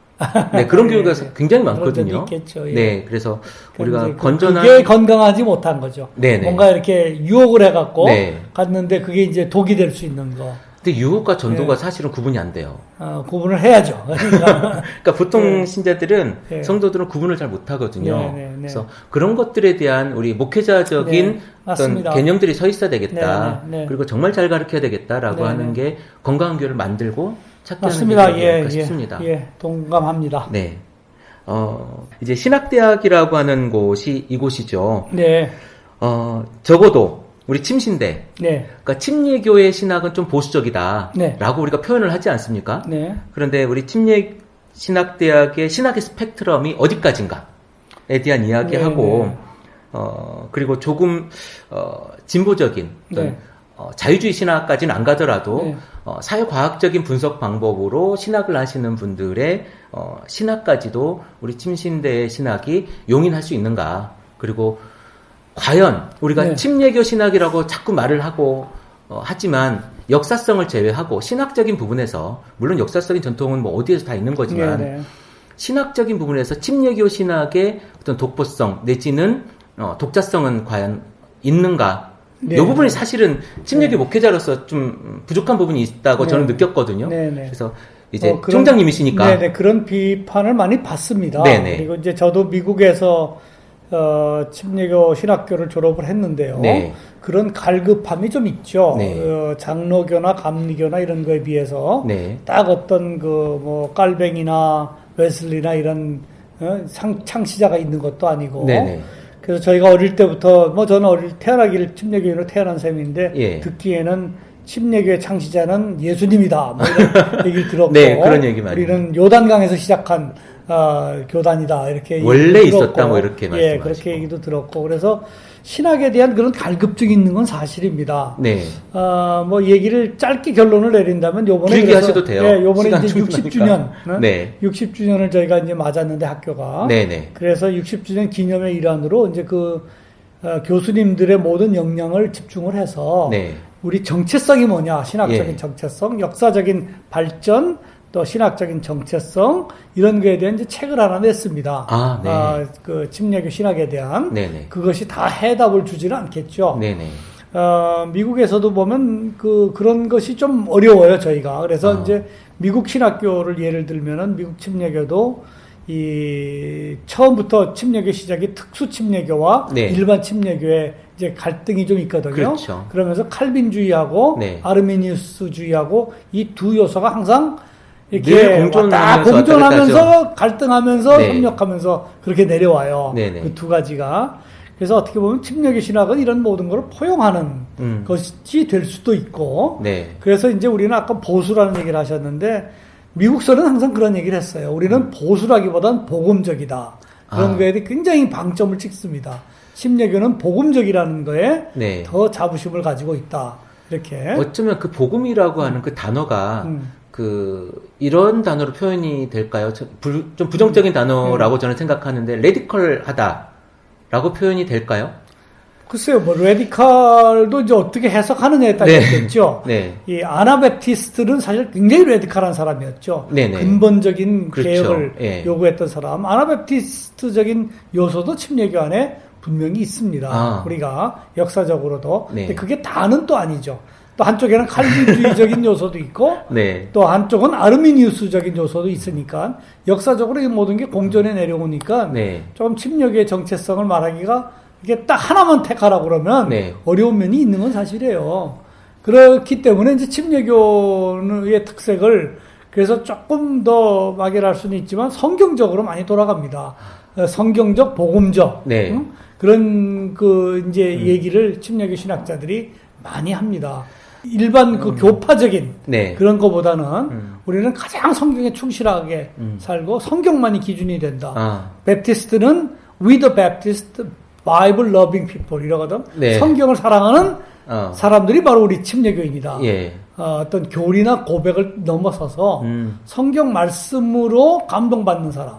네, 그런 교회가 예. 굉장히 그런 많거든요. 점도 있겠죠. 예. 네, 그래서 우리가 이제 건전한 그게 건강하지 못한 거죠. 네네. 뭔가 이렇게 유혹을 해갖고 네. 갔는데 그게 이제 독이 될 수 있는 거. 근데 유혹과 전도가 예. 사실은 구분이 안 돼요. 구분을 해야죠. 그러니까 그러니까 보통 네. 신자들은 네. 성도들은 구분을 잘 못하거든요. 네, 네, 네. 그래서 그런 것들에 대한 우리 목회자적인 네, 어떤 맞습니다. 개념들이 서 있어야 되겠다. 네, 네, 네. 그리고 정말 잘 가르쳐야 되겠다라고 네, 하는 네. 게 건강한 교회를 만들고 찾게 맞습니다. 하는 게 예, 아닐까 싶습니다. 예, 동감합니다. 네. 이제 신학대학이라고 하는 곳이 이곳이죠. 네, 적어도 우리 침신대, 네, 그러니까 침례교의 신학은 좀 보수적이다. 네. 라고 우리가 표현을 하지 않습니까? 네. 그런데 우리 침례 신학대학의 신학의 스펙트럼이 어디까지인가에 대한 이야기하고, 네, 그리고 조금, 진보적인 어떤 네. 자유주의 신학까지는 안 가더라도, 네. 사회과학적인 분석 방법으로 신학을 하시는 분들의, 신학까지도 우리 침신대의 신학이 용인할 수 있는가. 그리고 과연 우리가 네. 침례교 신학이라고 자꾸 말을 하고 하지만 역사성을 제외하고 신학적인 부분에서 물론 역사적인 전통은 뭐 어디에서 다 있는 거지만 네, 네. 신학적인 부분에서 침례교 신학의 어떤 독보성 내지는 독자성은 과연 있는가? 네. 이 부분이 사실은 침례교 목회자로서 좀 부족한 부분이 있다고 네. 저는 느꼈거든요. 네, 네. 그래서 이제 그런- 총장님이시니까 네네, 그런 비판을 많이 받습니다. 네네. 그리고 이제 저도 미국에서 침례교 신학교를 졸업을 했는데요. 네. 그런 갈급함이 좀 있죠. 네. 장로교나 감리교나 이런 거에 비해서 네. 딱 어떤 깔뱅이나 웨슬리나 이런 창시자가 있는 것도 아니고. 네네. 그래서 저희가 어릴 때부터 저는 태어나기를 침례교인으로 태어난 셈인데 예. 듣기에는 침례교의 창시자는 예수님이다. 뭐 이런 얘기를 들었고, 네, 그런 얘기 많이 우리는 요단강에서 시작한 교단이다. 이렇게 원래 얘기도 있었다, 들었고, 뭐 이렇게 예, 말씀하시고. 그렇게 얘기도 들었고, 그래서 신학에 대한 그런 갈급증이 있는 건 사실입니다. 네. 얘기를 짧게 결론을 내린다면 요번에 길게 그래서- 하셔도 돼요. 예, 요번에 시간 이제 충분하니까. 60주년, 네. 60주년을 저희가 이제 맞았는데 학교가. 네네. 그래서 60주년 기념의 일환으로 이제 교수님들의 모든 역량을 집중을 해서 네. 우리 정체성이 뭐냐, 신학적인 예. 정체성, 역사적인 발전, 또 신학적인 정체성 이런 거에 대한 이제 책을 하나 냈습니다. 아, 네. 침례교 신학에 대한 네네. 그것이 다 해답을 주지는 않겠죠. 네네. 미국에서도 보면 그런 것이 좀 어려워요, 저희가. 그래서 아. 이제 미국 신학교를 예를 들면은 미국 침례교도 처음부터 침례교 시작이 특수 침례교와 네. 일반 침례교의 이제 갈등이 좀 있거든요. 그렇죠. 그러면서 칼빈주의하고 네. 아르미니우스주의하고 이 두 요소가 항상 늘 이렇게 공존하면서 공존하면서 갈등하면서 네. 협력하면서 그렇게 내려와요. 네네. 그 두 가지가. 그래서 어떻게 보면 침례교 신학은 이런 모든 걸 포용하는 것이 될 수도 있고. 네. 그래서 이제 우리는 아까 보수라는 얘기를 하셨는데 미국서는 항상 그런 얘기를 했어요. 우리는 보수라기보단 복음적이다. 그런 아. 거에 대해 굉장히 방점을 찍습니다. 침례교는 복음적이라는 거에 네. 더 자부심을 가지고 있다. 이렇게. 어쩌면 그 복음이라고 하는 그 단어가 이런 단어로 표현이 될까요? 좀 부정적인 단어라고 저는 생각하는데 레디컬하다라고 표현이 될까요? 글쎄요, 레디칼도 이제 어떻게 해석하느냐에 따라 네. 있겠죠. 네. 이 아나베프티스트는 사실 굉장히 레디칼한 사람이었죠. 네네. 근본적인 그렇죠. 개혁을 예. 요구했던 사람. 아나베프티스트적인 요소도 침례교 안에 분명히 있습니다. 아. 우리가 역사적으로도. 네. 근데 그게 다는 또 아니죠. 또 한쪽에는 칼빈주의적인 요소도 있고, 네. 또 한쪽은 아르미니우스적인 요소도 있으니까 역사적으로 이 모든 게 공존해 내려오니까 네. 조금 침례교의 정체성을 말하기가 이게 딱 하나만 택하라고 그러면 네. 어려운 면이 있는 건 사실이에요. 그렇기 때문에 이제 침례교의 특색을 그래서 조금 더 막연할 수는 있지만 성경적으로 많이 돌아갑니다. 성경적, 복음적 네. 그런 이제 얘기를 침례교 신학자들이 많이 합니다. 일반 교파적인 네. 그런 거보다는 우리는 가장 성경에 충실하게 살고 성경만이 기준이 된다. 아. 베프티스트는 We the Baptist Bible Loving People 이러거든. 네. 성경을 사랑하는 사람들이 바로 우리 침례교인이다. 예. 어떤 교리나 고백을 넘어서서 음. 성경 말씀으로 감동받는 사람,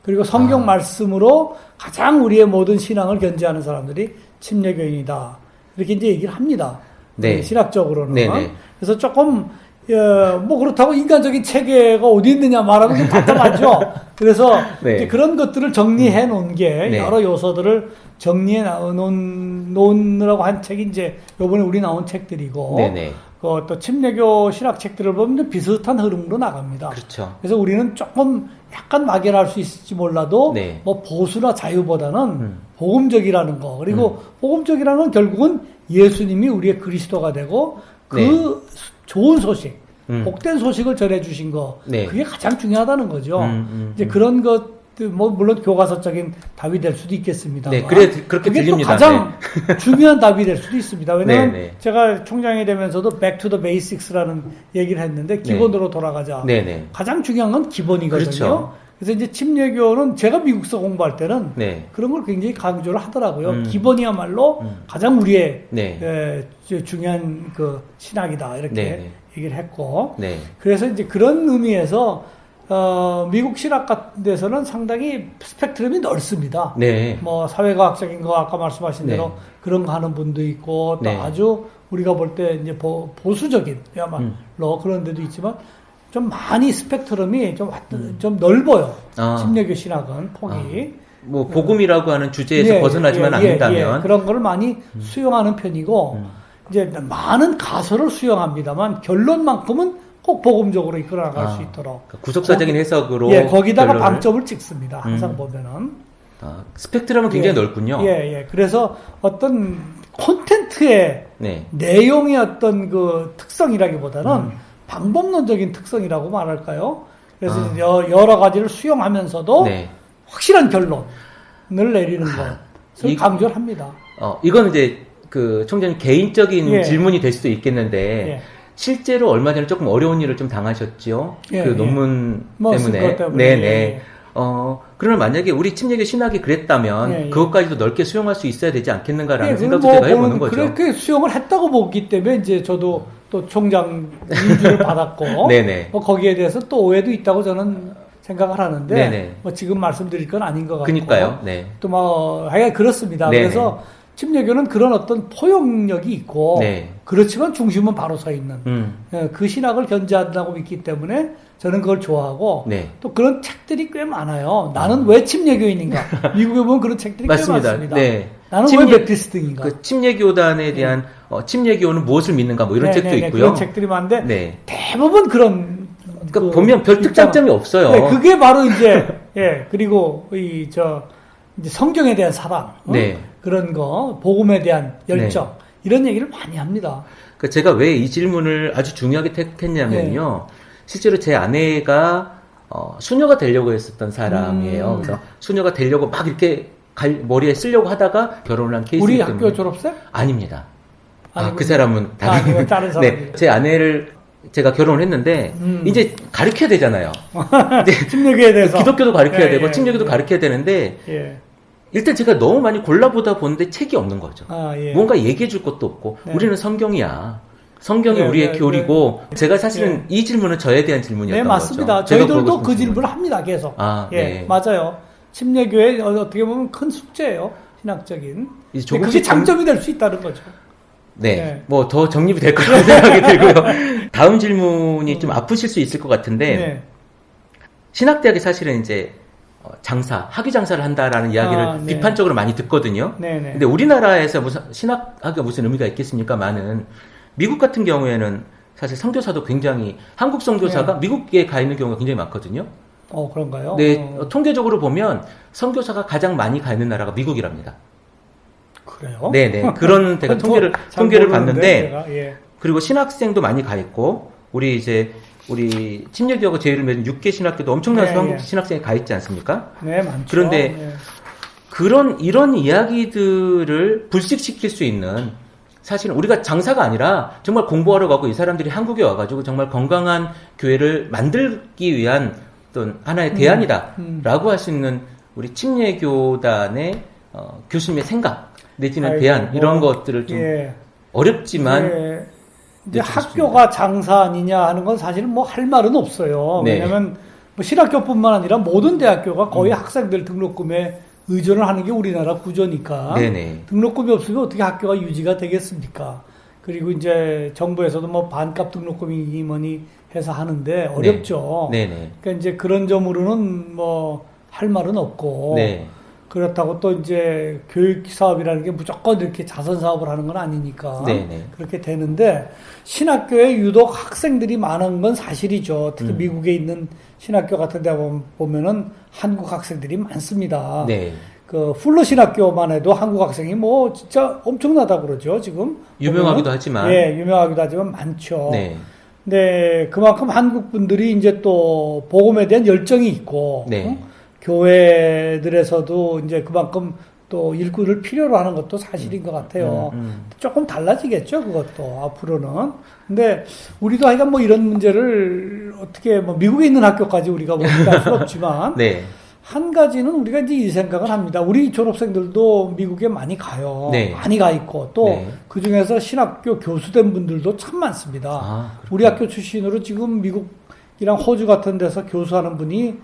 그리고 성경 말씀으로 가장 우리의 모든 신앙을 견지하는 사람들이 침례교인이다. 이렇게 이제 얘기를 합니다. 네. 신학적으로는. 네네. 그래서 조금 뭐 그렇다고 인간적인 체계가 어디 있느냐 말하면 좀 답답하죠. 그래서 네. 이제 그런 것들을 정리해 놓은 게 네. 여러 요소들을 정리해 놓으라고 한 책이 이제 요번에 우리 나온 책들이고 네네. 또 침례교 신학 책들을 보면 비슷한 흐름으로 나갑니다. 그렇죠. 그래서 우리는 조금 약간 막연할 수 있을지 몰라도 네. 뭐 보수나 자유보다는 복음적이라는 거 그리고 복음적이라는 건 결국은 예수님이 우리의 그리스도가 되고 그 네. 좋은 소식, 복된 소식을 전해주신 거 네. 그게 가장 중요하다는 거죠. 이제 그런 것들 뭐 물론 교과서적인 답이 될 수도 있겠습니다. 네, 그래 그렇게 그게 들립니다. 또 가장 중요한 답이 될 수도 있습니다. 왜냐하면 네, 네. 제가 총장이 되면서도 Back to the Basics라는 얘기를 했는데 기본으로 돌아가자. 네네. 가장 중요한 건 기본이거든요. 그렇죠. 그래서 이제 침례교는 제가 미국서 공부할 때는 네. 그런 걸 굉장히 강조를 하더라고요. 기본이야말로 가장 우리의 네. 중요한 그 신학이다 이렇게 네. 얘기를 했고 네. 그래서 이제 그런 의미에서 미국 신학 같은 데서는 상당히 스펙트럼이 넓습니다. 네. 뭐 사회과학적인 거 아까 말씀하신 네. 대로 그런 거 하는 분도 있고 또 네. 아주 우리가 볼 때 이제 보수적인 야말로 그런 데도 있지만 좀 많이 스펙트럼이 좀 넓어요. 침례교 신학은 폭이. 뭐 복음이라고 하는 주제에서 벗어나지만 않는다면 그런 걸 많이 수용하는 편이고 이제 많은 가설을 수용합니다만 결론만큼은 꼭 복음적으로 이끌어 나갈 수 있도록 구속사적인 해석으로 거기다가 결론을. 방점을 찍습니다. 항상 보면은 스펙트럼은 굉장히 넓군요. 그래서 어떤 콘텐츠의 네. 내용의 어떤 그 특성이라기보다는 방법론적인 특성이라고 말할까요? 그래서 여러 가지를 수용하면서도 네. 확실한 결론을 내리는 것을 강조를 합니다. 이건 이제 그 총장님 개인적인 예. 질문이 될 수도 있겠는데 예. 실제로 얼마 전에 조금 어려운 일을 좀 당하셨죠. 예, 그 예. 논문 뭐 때문에. 그것 때문에. 네네. 예. 그러면 만약에 우리 침례교 신학이 그랬다면 예, 예. 그것까지도 넓게 수용할 수 있어야 되지 않겠는가라는 예, 생각도 뭐 제가 해보는 거죠. 그렇게 수용을 했다고 보기 때문에 이제 저도 또 총장 인준을 받았고 네네. 뭐 거기에 대해서 또 오해도 있다고 저는 생각을 하는데 네네. 뭐 지금 말씀드릴 건 아닌 것 같고 그니까요. 네. 또 뭐 하여간 그렇습니다. 네네. 그래서 침례교는 그런 어떤 포용력이 있고 네. 그렇지만 중심은 바로 서 있는 그 신학을 견지한다고 믿기 때문에 저는 그걸 좋아하고 네. 또 그런 책들이 꽤 많아요. 나는 왜 침례교인인가? 미국에 보면 그런 책들이 맞습니다. 꽤 많습니다. 네. 나는 왜 베프티스트인가? 그 침례교단에 대한 침례교는 무엇을 믿는가 뭐 이런 책도 있고요. 그런 책들이 많은데 네. 대부분 그런 그러니까 보면 별 특장점이 없어요. 네, 그게 바로 이제 그리고 이제 성경에 대한 사랑, 네. 그런 거, 복음에 대한 열정 이런 얘기를 많이 합니다. 그러니까 제가 왜 이 질문을 아주 중요하게 택했냐면요. 실제로 제 아내가 수녀가 되려고 했었던 사람이에요. 그래서 수녀가 되려고 막 이렇게 머리에 쓰려고 하다가 결혼을 한 케이스이기 우리 때문에. 학교 졸업생? 아닙니다. 아니군요. 그 사람은 다른 다른 네, 사람이에요. 제 아내를 제가 결혼을 했는데 이제 가르쳐야 되잖아요. 침례교에 대해서 기독교도 가르쳐야 예, 되고 예, 침례교도 예. 가르쳐야 되는데 예. 일단 제가 너무 많이 골라보다 보는데 책이 없는 거죠. 예. 뭔가 얘기해 줄 것도 없고 네. 우리는 성경이야. 성경이 네, 우리의 네, 교리고 제가 사실은 이 질문은 저에 대한 질문이었던 네, 맞습니다. 거죠. 제가 저희들도 그러고 그 싶은 질문을 합니다, 계속. 네. 맞아요. 침례교회 어떻게 보면 큰 숙제예요. 신학적인. 이제 그게 조금씩 장점이 될 수 있다는 거죠. 네. 네. 뭐 더 정립이 될 거라는 생각이 들고요. 다음 질문이 좀 아프실 수 있을 것 같은데 네. 신학대학이 사실은 이제 학위 장사를 한다라는 이야기를 네. 비판적으로 많이 듣거든요. 네, 네. 근데 우리나라에서 무슨 신학학이 무슨 의미가 있겠습니까? 많은 미국 같은 경우에는 사실 선교사도 굉장히 한국 선교사가 미국에 가 있는 경우가 굉장히 많거든요. 그런가요? 네, 통계적으로 보면 선교사가 가장 많이 가 있는 나라가 미국이랍니다. 그래요? 네네. 그런 제가 통계를 모르는데, 봤는데, 제가, 예. 그리고 신학생도 많이 가 있고, 우리 침례교하고 제의를 맺은 6개 신학교도 엄청난 한국 신학생이 가 있지 않습니까? 네, 많죠. 그런데 이런 이야기들을 불식시킬 수 있는, 사실은 우리가 장사가 아니라 정말 공부하러 가고 이 사람들이 한국에 와가지고 정말 건강한 교회를 만들기 위한 어떤 하나의 대안이다라고 할 수 있는 우리 침례교단의 교수님의 생각 내지는 대안 이런 것들을 좀 어렵지만 이제 학교가 장사 아니냐 하는 건 사실은 뭐 할 말은 없어요. 네. 왜냐하면 뭐 신학교뿐만 아니라 모든 대학교가 거의 학생들 등록금에 의존을 하는 게 우리나라 구조니까 네네. 등록금이 없으면 어떻게 학교가 유지가 되겠습니까? 그리고 이제 정부에서도 뭐 반값 등록금이니 뭐니 해서 하는데 어렵죠. 네. 네네. 그러니까 이제 그런 점으로는 뭐 할 말은 없고 네. 그렇다고 또 이제 교육 사업이라는 게 무조건 이렇게 자선 사업을 하는 건 아니니까 네네. 그렇게 되는데 신학교에 유독 학생들이 많은 건 사실이죠. 특히 미국에 있는 신학교 같은 데 보면은 한국 학생들이 많습니다. 네. 그 풀러 신학교만 해도 한국 학생이 뭐 진짜 엄청나다 그러죠. 지금 유명하기도 보면은. 하지만. 예, 유명하기도 하지만 많죠. 네. 네, 그만큼 한국 분들이 이제 또 복음에 대한 열정이 있고 네. 교회들에서도 이제 그만큼 또 일꾼을 필요로 하는 것도 사실인 것 같아요. 조금 달라지겠죠, 그것도 앞으로는. 근데 우리도 하여간 뭐 이런 문제를 어떻게 뭐 미국에 있는 학교까지 우리가 뭐 할 수 없지만 네. 한 가지는 우리가 이제 이 생각을 합니다. 우리 졸업생들도 미국에 많이 가요. 네. 많이 가 있고 또 네. 그 중에서 신학교 교수된 분들도 참 많습니다. 아, 우리 학교 출신으로 지금 미국이랑 호주 같은 데서 교수하는 분이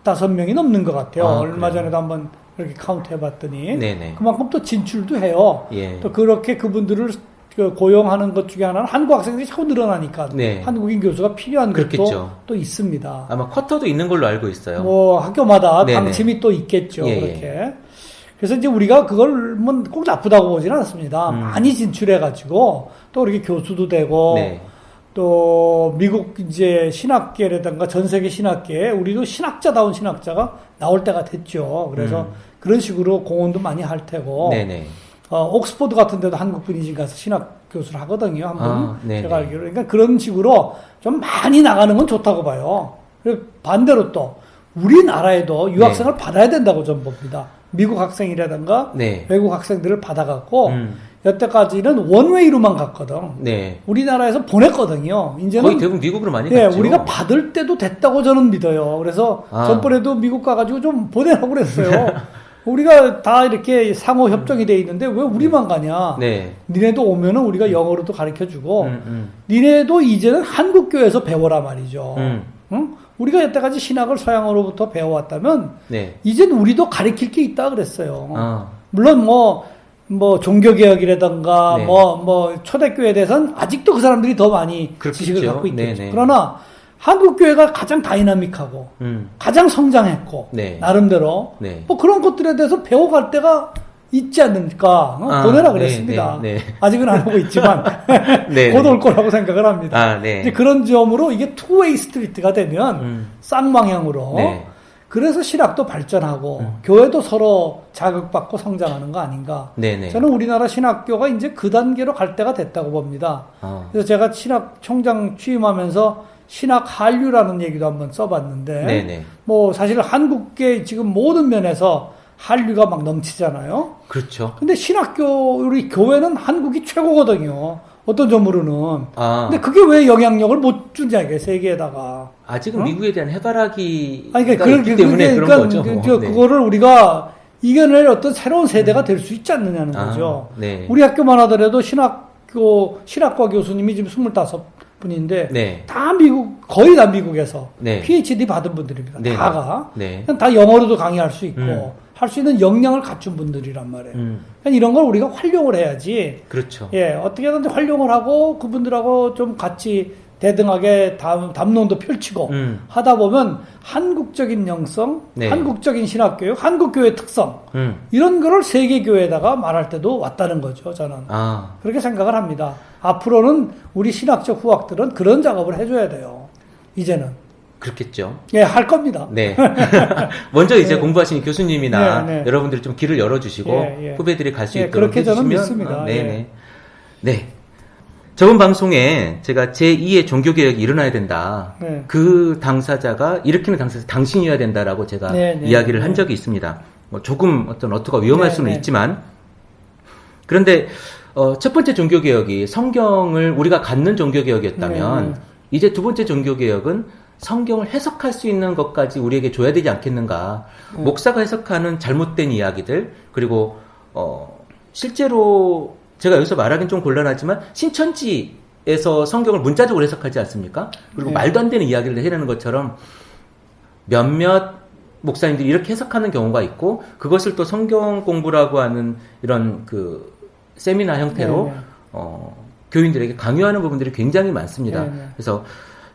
15명이 넘는 것 같아요. 아, 얼마 그래요? 전에도 한번 이렇게 카운트 해봤더니 네네. 그만큼 또 진출도 해요. 예. 또 그렇게 그분들을 그 고용하는 것 중에 하나는 한국 학생들이 자꾸 늘어나니까 네. 한국인 교수가 필요한 그렇겠죠. 것도 또 있습니다. 아마 쿼터도 있는 걸로 알고 있어요. 뭐 학교마다 네네. 방침이 또 있겠죠. 예, 그렇게. 그래서 이제 우리가 그걸 뭐 꼭 나쁘다고 보지는 않습니다. 많이 진출해가지고 또 이렇게 교수도 되고 네. 또 미국 이제 신학계라든가 전 세계 신학계에 우리도 신학자다운 신학자가 나올 때가 됐죠. 그래서 그런 식으로 공헌도 많이 할 테고. 네네. 옥스퍼드 같은 데도 한국 분이 가서 신학 교수를 하거든요. 한 분. 아, 네네. 제가 알기로. 그러니까 그런 식으로 좀 많이 나가는 건 좋다고 봐요. 그리고 반대로 또 우리나라에도 유학생을 받아야 된다고 저는 봅니다. 미국 학생이라든가 네. 외국 학생들을 받아갖고 여태까지는 원웨이로만 갔거든. 네. 우리나라에서 보냈거든요. 이제는 거의 대부분 미국으로 많이 예, 갔죠. 우리가 받을 때도 됐다고 저는 믿어요. 그래서 전번에도 미국 가가지고 좀 보내라고 그랬어요. 우리가 다 이렇게 상호 협정이 돼 있는데 왜 우리만 가냐? 네. 니네도 오면은 우리가 영어로도 가르쳐주고, 니네도 이제는 한국교회에서 배워라 말이죠. 응? 우리가 여태까지 신학을 서양어로부터 배워왔다면, 네. 이젠 우리도 가르칠 게 있다 그랬어요. 아. 물론 뭐 종교개혁이라든가 네. 초대교회에 대해서는 아직도 그 사람들이 더 많이 그렇겠죠. 지식을 갖고 있겠죠. 네네. 그러나 한국교회가 가장 다이나믹하고 가장 성장했고 네. 나름대로 네. 뭐 그런 것들에 대해서 배워갈 때가 있지 않습니까? 보내라 그랬습니다. 네, 네. 아직은 안 하고 있지만 네, 곧 올 거라고 생각을 합니다. 아, 네. 이제 그런 점으로 이게 투웨이 스트리트가 되면 쌍방향으로 네. 그래서 신학도 발전하고 교회도 서로 자극받고 성장하는 거 아닌가. 네네. 저는 우리나라 신학교가 이제 그 단계로 갈 때가 됐다고 봅니다. 그래서 제가 신학 총장 취임하면서 신학 한류라는 얘기도 한번 써봤는데, 네네. 뭐 사실 한국계 지금 모든 면에서 한류가 막 넘치잖아요. 그렇죠. 근데 신학교 우리 교회는 한국이 최고거든요. 어떤 점으로는. 근데 그게 왜 영향력을 못 주냐 이게 세계에다가. 아직은 미국에 대한 해바라기 그러니까 있기 때문에 그런 거죠. 네. 그거를 우리가 이겨낼 어떤 새로운 세대가 될 수 있지 않느냐는 거죠. 네. 우리 학교만 하더라도 신학과 교수님이 지금 25분인데 네. 다 거의 다 미국에서 네. PhD 받은 분들입니다. 네. 다가. 네. 그냥 다 영어로도 강의할 수 있고 할 수 있는 역량을 갖춘 분들이란 말이에요. 그러니까 이런 걸 우리가 활용을 해야지. 그렇죠. 예, 어떻게든지 활용을 하고 그분들하고 좀 같이 대등하게 담론도 펼치고 하다 보면 한국적인 영성, 네. 한국적인 신학교육, 한국교회 특성 이런 거를 세계교회에다가 말할 때도 왔다는 거죠. 저는 그렇게 생각을 합니다. 앞으로는 우리 신학적 후학들은 그런 작업을 해줘야 돼요. 이제는. 그렇겠죠. 예, 할 겁니다. 네. 먼저 이제 공부하시는 교수님이나 네. 여러분들이 좀 길을 열어주시고 후배들이 갈 수 있도록 그렇게 저는 해주시면 믿습니다. 네네. 네. 저번 방송에 제가 제2의 종교개혁이 일어나야 된다. 네. 그 당사자가 일으키는 당사자 당신이어야 된다라고 제가 이야기를 한 적이 있습니다. 뭐 조금 어떤 어투가 위험할 수는 있지만 그런데 첫 번째 종교개혁이 성경을 우리가 갖는 종교개혁이었다면 이제 두 번째 종교개혁은 성경을 해석할 수 있는 것까지 우리에게 줘야 되지 않겠는가. 목사가 해석하는 잘못된 이야기들 그리고 실제로 제가 여기서 말하기는 좀 곤란하지만 신천지에서 성경을 문자적으로 해석하지 않습니까? 그리고 말도 안 되는 이야기를 해내는 것처럼 몇몇 목사님들이 이렇게 해석하는 경우가 있고 그것을 또 성경 공부라고 하는 이런 그 세미나 형태로 교인들에게 강요하는 부분들이 굉장히 많습니다. 네, 네. 그래서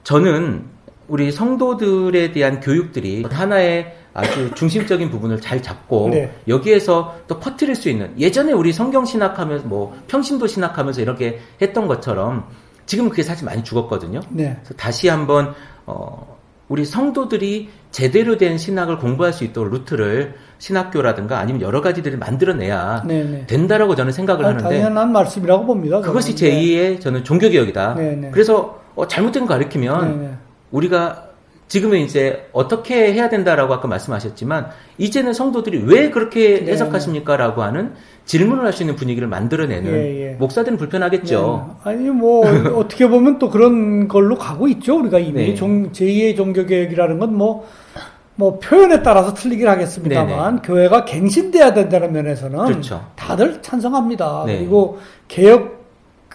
저는 우리 성도들에 대한 교육들이 하나의 아주 중심적인 부분을 잘 잡고 네. 여기에서 또 퍼뜨릴 수 있는, 예전에 우리 성경 신학하면서 평신도 신학하면서 이렇게 했던 것처럼 지금은 그게 사실 많이 죽었거든요. 네. 그래서 다시 한번 우리 성도들이 제대로 된 신학을 공부할 수 있도록 루트를 신학교라든가 아니면 여러 가지들을 만들어내야 네, 네. 된다라고 저는 생각을 하는데, 당연한 말씀이라고 봅니다. 그것이 저는. 제2의 저는 종교개혁이다. 네, 네. 그래서 잘못된 거 가르치면 네, 네. 우리가 지금은 이제 어떻게 해야 된다라고 아까 말씀하셨지만, 이제는 성도들이 왜 그렇게 네, 해석하십니까? 라고 하는 질문을 할 수 있는 분위기를 만들어내는, 예, 예. 목사들은 불편하겠죠. 네. 아니 어떻게 보면 또 그런 걸로 가고 있죠. 우리가 이미 네. 제2의 종교개혁이라는 건 표현에 따라서 틀리긴 하겠습니다만, 네, 교회가 갱신돼야 된다는 면에서는 그렇죠. 다들 찬성합니다. 네. 그리고 개혁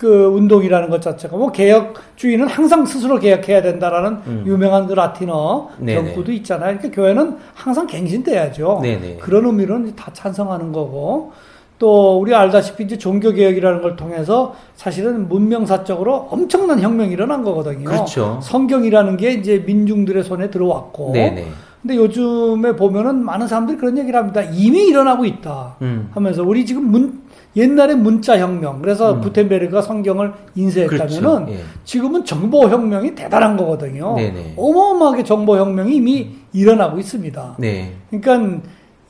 운동이라는 것 자체가 개혁주의는 항상 스스로 개혁해야 된다라는 유명한 그 라틴어 네네. 경구도 있잖아요. 그러니까 교회는 항상 갱신돼야죠. 네네. 그런 의미로는 다 찬성하는 거고, 또 우리 알다시피 이제 종교개혁이라는 걸 통해서 사실은 문명사적으로 엄청난 혁명이 일어난 거거든요. 그렇죠. 성경이라는 게 이제 민중들의 손에 들어왔고, 네네. 근데 요즘에 보면은 많은 사람들이 그런 얘기를 합니다. 이미 일어나고 있다 하면서, 우리 지금 옛날에 문자혁명, 그래서 구텐베르그가 성경을 인쇄했다면은, 그렇죠. 예. 지금은 정보혁명이 대단한 거거든요. 네네. 어마어마하게 정보혁명이 이미 일어나고 있습니다. 네. 그러니까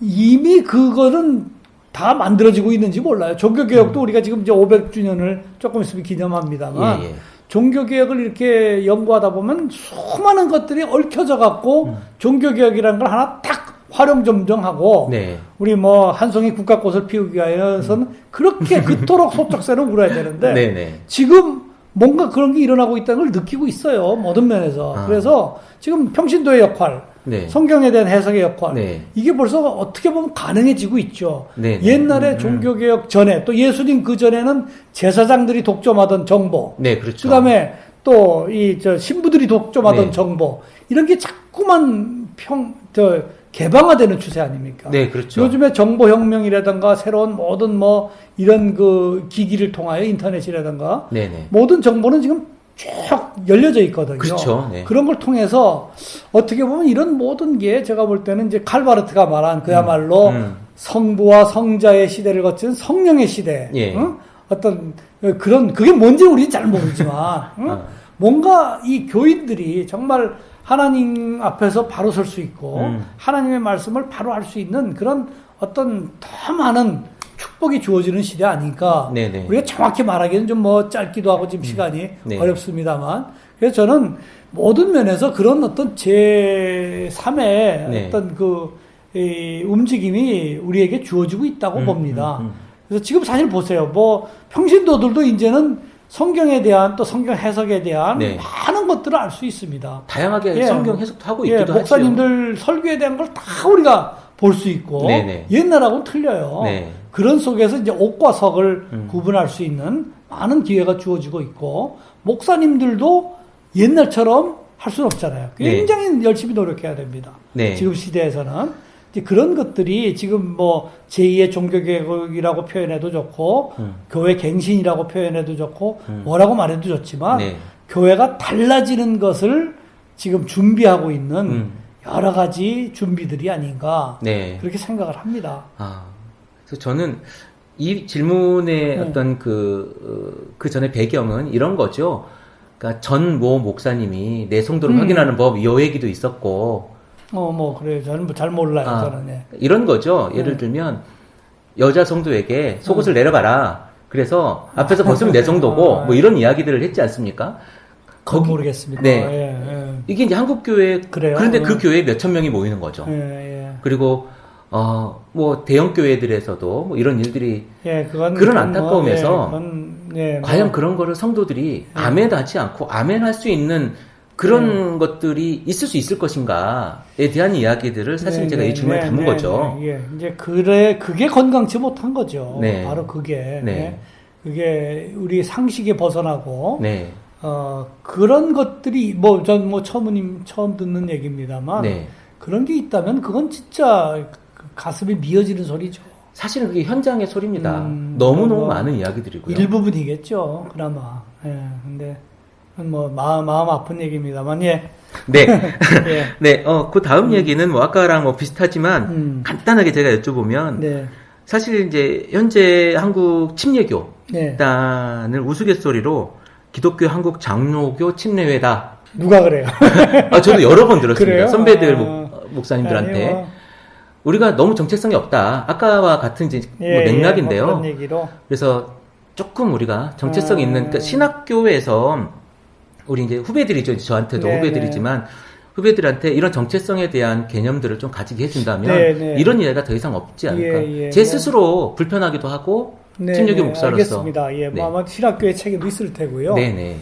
이미 그거는 다 만들어지고 있는지 몰라요. 종교개혁도 우리가 지금 이제 500주년을 조금 있으면 기념합니다만, 예. 종교개혁을 이렇게 연구하다 보면 수많은 것들이 얽혀져 갖고 종교개혁이라는 걸 하나 딱 활용점정하고, 네. 우리 한 송이 국화꽃을 피우기 위해서는 그렇게 그토록 소쩍새를 울어야 되는데, 네네. 지금 뭔가 그런 게 일어나고 있다는 걸 느끼고 있어요. 모든 면에서. 그래서 지금 평신도의 역할, 네. 성경에 대한 해석의 역할, 네. 이게 벌써 어떻게 보면 가능해지고 있죠. 네. 옛날에 종교개혁 전에, 또 예수님 그 전에는 제사장들이 독점하던 정보, 네, 그렇죠. 그 다음에 또 신부들이 독점하던 네. 정보, 이런 게 자꾸만 개방화되는 추세 아닙니까? 네, 그렇죠. 요즘에 정보혁명이라든가 새로운 모든 이런 기기를 통하여 인터넷이라든가 네네. 모든 정보는 지금 쭉 열려져 있거든요. 그렇죠. 네. 그런 걸 통해서 어떻게 보면 이런 모든 게 제가 볼 때는 이제 칼바르트가 말한 그야말로 성부와 성자의 시대를 거친 성령의 시대. 예. 응? 어떤 그게 뭔지 우리는 잘 모르지만 응? 뭔가 이 교인들이 정말 하나님 앞에서 바로 설 수 있고 하나님의 말씀을 바로 할 수 있는 그런 어떤 더 많은 축복이 주어지는 시대 아닐까. 네네. 우리가 정확히 말하기는 좀 짧기도 하고 지금 시간이 네. 어렵습니다만, 그래서 저는 모든 면에서 그런 어떤 제3의 네. 어떤 이 움직임이 우리에게 주어지고 있다고 봅니다. 그래서 지금 사실 보세요. 평신도들도 이제는 성경에 대한, 또 성경 해석에 대한 네. 많은 것들을 알 수 있습니다. 다양하게 성경 해석도 하고 있기도 하죠. 목사님들 설교에 대한 걸 다 우리가 볼 수 있고, 네네. 옛날하고는 틀려요. 네. 그런 속에서 이제 옥과 석을 구분할 수 있는 많은 기회가 주어지고 있고, 목사님들도 옛날처럼 할 수는 없잖아요. 굉장히 열심히 노력해야 됩니다. 네. 지금 시대에서는. 이제 그런 것들이 지금 제2의 종교개혁이라고 표현해도 좋고, 교회 갱신이라고 표현해도 좋고, 뭐라고 말해도 좋지만, 네. 교회가 달라지는 것을 지금 준비하고 있는 여러 가지 준비들이 아닌가, 네. 그렇게 생각을 합니다. 그래서 저는 이 질문의 어떤 그 전에 배경은 이런 거죠. 그러니까 전 모 목사님이 내 성도를 확인하는 법, 요 얘기도 있었고. 그래요. 저는 잘 몰라요, 저는. 예. 이런 거죠. 예를 들면, 여자 성도에게 속옷을 내려봐라. 그래서 앞에서 벗으면 내 성도고, 이런 이야기들을 했지 않습니까? 그건 모르겠습니다. 네. 이게 이제 한국교회, 그래요? 그런데 그 교회에 몇천 명이 모이는 거죠. 그리고, 대형 교회들에서도 이런 일들이, 그런 안타까움에서, 과연 그런 거를 성도들이 아멘하지 않고 아멘할 수 있는 그런 것들이 있을 수 있을 것인가에 대한 이야기들을 사실 제가 이 질문에 담은 거죠. 이제 그게 건강치 못한 거죠. 네. 바로 그게. 네. 그게 우리 상식에 벗어나고, 네. 그런 것들이, 전 처음 듣는 얘기입니다만, 네. 그런 게 있다면 그건 진짜 가슴이 미어지는 소리죠. 사실은 그게 현장의 소리입니다. 너무너무 많은 이야기들이고요. 일부분이겠죠, 그나마. 예, 근데, 뭐, 마음 아픈 얘기입니다만, 예. 네. 예. 네, 그 다음 얘기는 뭐 아까랑 뭐 비슷하지만, 간단하게 제가 여쭤보면, 네. 사실 이제 현재 한국 침례교 네. 단을 우스갯소리로 기독교 한국 장로교 침례회다. 누가 그래요? 저도 여러 번 들었습니다. 그래요? 선배들 목사님들한테. 아니요. 우리가 너무 정체성이 없다. 아까와 같은 이제 뭐 예, 맥락인데요. 뭐 그런 얘기로. 그래서 조금 우리가 정체성이 있는, 그러니까 신학교에서 우리 이제 후배들이죠. 저한테도 네, 후배들이지만 후배들한테 이런 정체성에 대한 개념들을 좀 가지게 해준다면 네, 네. 이런 이야기가 더 이상 없지 않을까. 예, 제 스스로 불편하기도 하고 침례교 목사로서. 알겠습니다. 예, 네. 뭐 아마 신학교의 책에도 있을 테고요. 네네.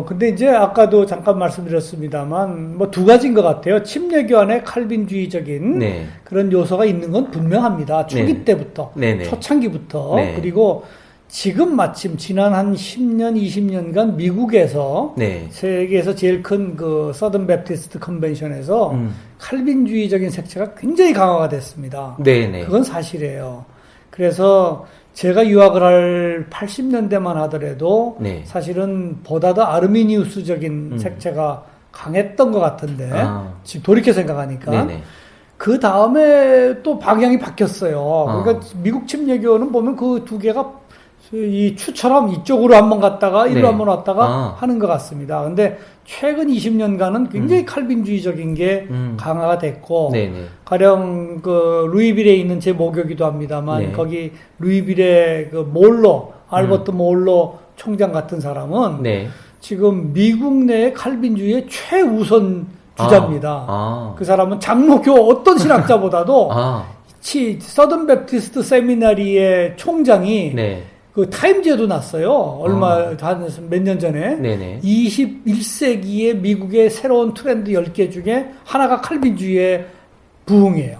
근데 이제 아까도 잠깐 말씀드렸습니다만 뭐 두 가지인 것 같아요. 침례교 안에 칼빈주의적인 네. 그런 요소가 있는 건 분명합니다. 초기 네. 때부터, 네네. 초창기부터. 네. 그리고 지금 마침 지난 한 10년, 20년간 미국에서 네. 세계에서 제일 큰 그 서든 베프티스트 컨벤션에서 칼빈주의적인 색채가 굉장히 강화가 됐습니다. 네네. 그건 사실이에요. 그래서 제가 유학을 할 80년대만 하더라도 네. 사실은 보다 더 아르미니우스적인 색채가 강했던 것 같은데 지금 돌이켜 생각하니까 네네. 그 다음에 또 방향이 바뀌었어요. 그러니까 미국 침례교는 보면 그 두 개가 이 추처럼 이쪽으로 한번 갔다가 이리로 네. 한번 왔다가 하는 것 같습니다. 근데 최근 20년간은 굉장히 칼빈주의적인 게 강화가 됐고, 네네. 가령 그 루이빌에 있는 제 모교기도 합니다만, 네. 거기 루이빌의 그 몰로, 알버트 몰로 총장 같은 사람은 네. 지금 미국 내의 칼빈주의의 최우선 주자입니다. 그 사람은 장로교 어떤 신학자보다도 서든 베프티스트 세미나리의 총장이 네. 그 타임즈에도 났어요. 얼마 몇 년 전에. 네네. 21세기의 미국의 새로운 트렌드 10개 중에 하나가 칼빈주의의 부흥이에요.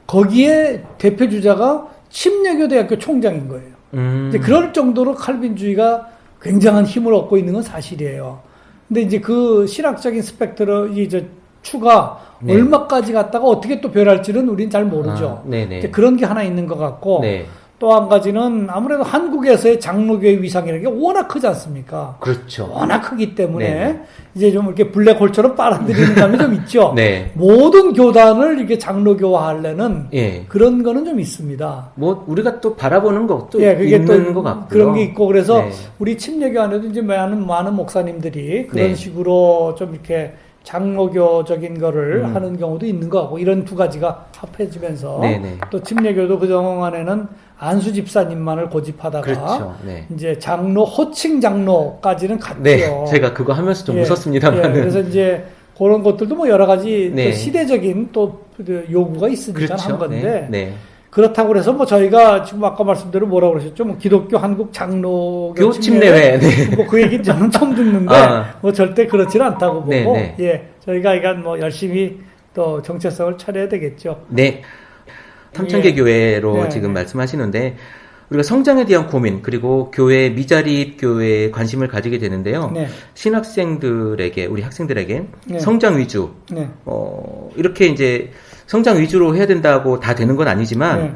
거기에 대표 주자가 침례교 대학교 총장인 거예요. 이제 그럴 정도로 칼빈주의가 굉장한 힘을 얻고 있는 건 사실이에요. 근데 이제 그 신학적인 스펙트럼, 이제 추가 네. 얼마까지 갔다가 어떻게 또 변할지는 우린 잘 모르죠. 네네. 그런 게 하나 있는 것 같고, 네. 또 한 가지는 아무래도 한국에서의 장로교의 위상이라는 게 워낙 크지 않습니까? 그렇죠. 워낙 크기 때문에 네네. 이제 좀 이렇게 블랙홀처럼 빨아들이는 감이 좀 있죠. 네. 모든 교단을 이렇게 장로교화하려는 예. 그런 거는 좀 있습니다. 뭐 우리가 또 바라보는 것도 그게 있는 또 것 같고요. 그런 게 있고 그래서 네. 우리 침례교 안에도 이제 많은 목사님들이 그런 네. 식으로 좀 이렇게 장로교적인 거를 하는 경우도 있는 것 같고 이런 두 가지가 합해지면서 네네. 또 침례교도 그동안에는 안수 집사님만을 고집하다가 그렇죠. 네. 이제 장로 호칭 장로까지는 갔죠. 네, 제가 그거 하면서 좀 웃었습니다만. 그래서 이제 그런 것들도 뭐 여러 가지 네. 또 시대적인 또 요구가 있으니까 그렇죠. 한 건데 네. 네. 그렇다고 그래서 뭐 저희가 지금 아까 말씀대로 뭐라고 그러셨죠? 뭐 기독교 한국 장로교 교 침례회. 네. 뭐 그 얘기 저는 처음 듣는데 뭐 절대 그렇지는 않다고 보고 네, 네. 예 저희가 이건 뭐 열심히 또 정체성을 차려야 되겠죠. 네. 삼천개 교회로 네, 지금 네. 말씀하시는데 우리가 성장에 대한 고민 그리고 교회 미자립 교회에 관심을 가지게 되는데요. 네. 신학생들에게 우리 학생들에게 네. 성장 위주 네. 이렇게 이제 성장 위주로 해야 된다고 다 되는 건 아니지만 네.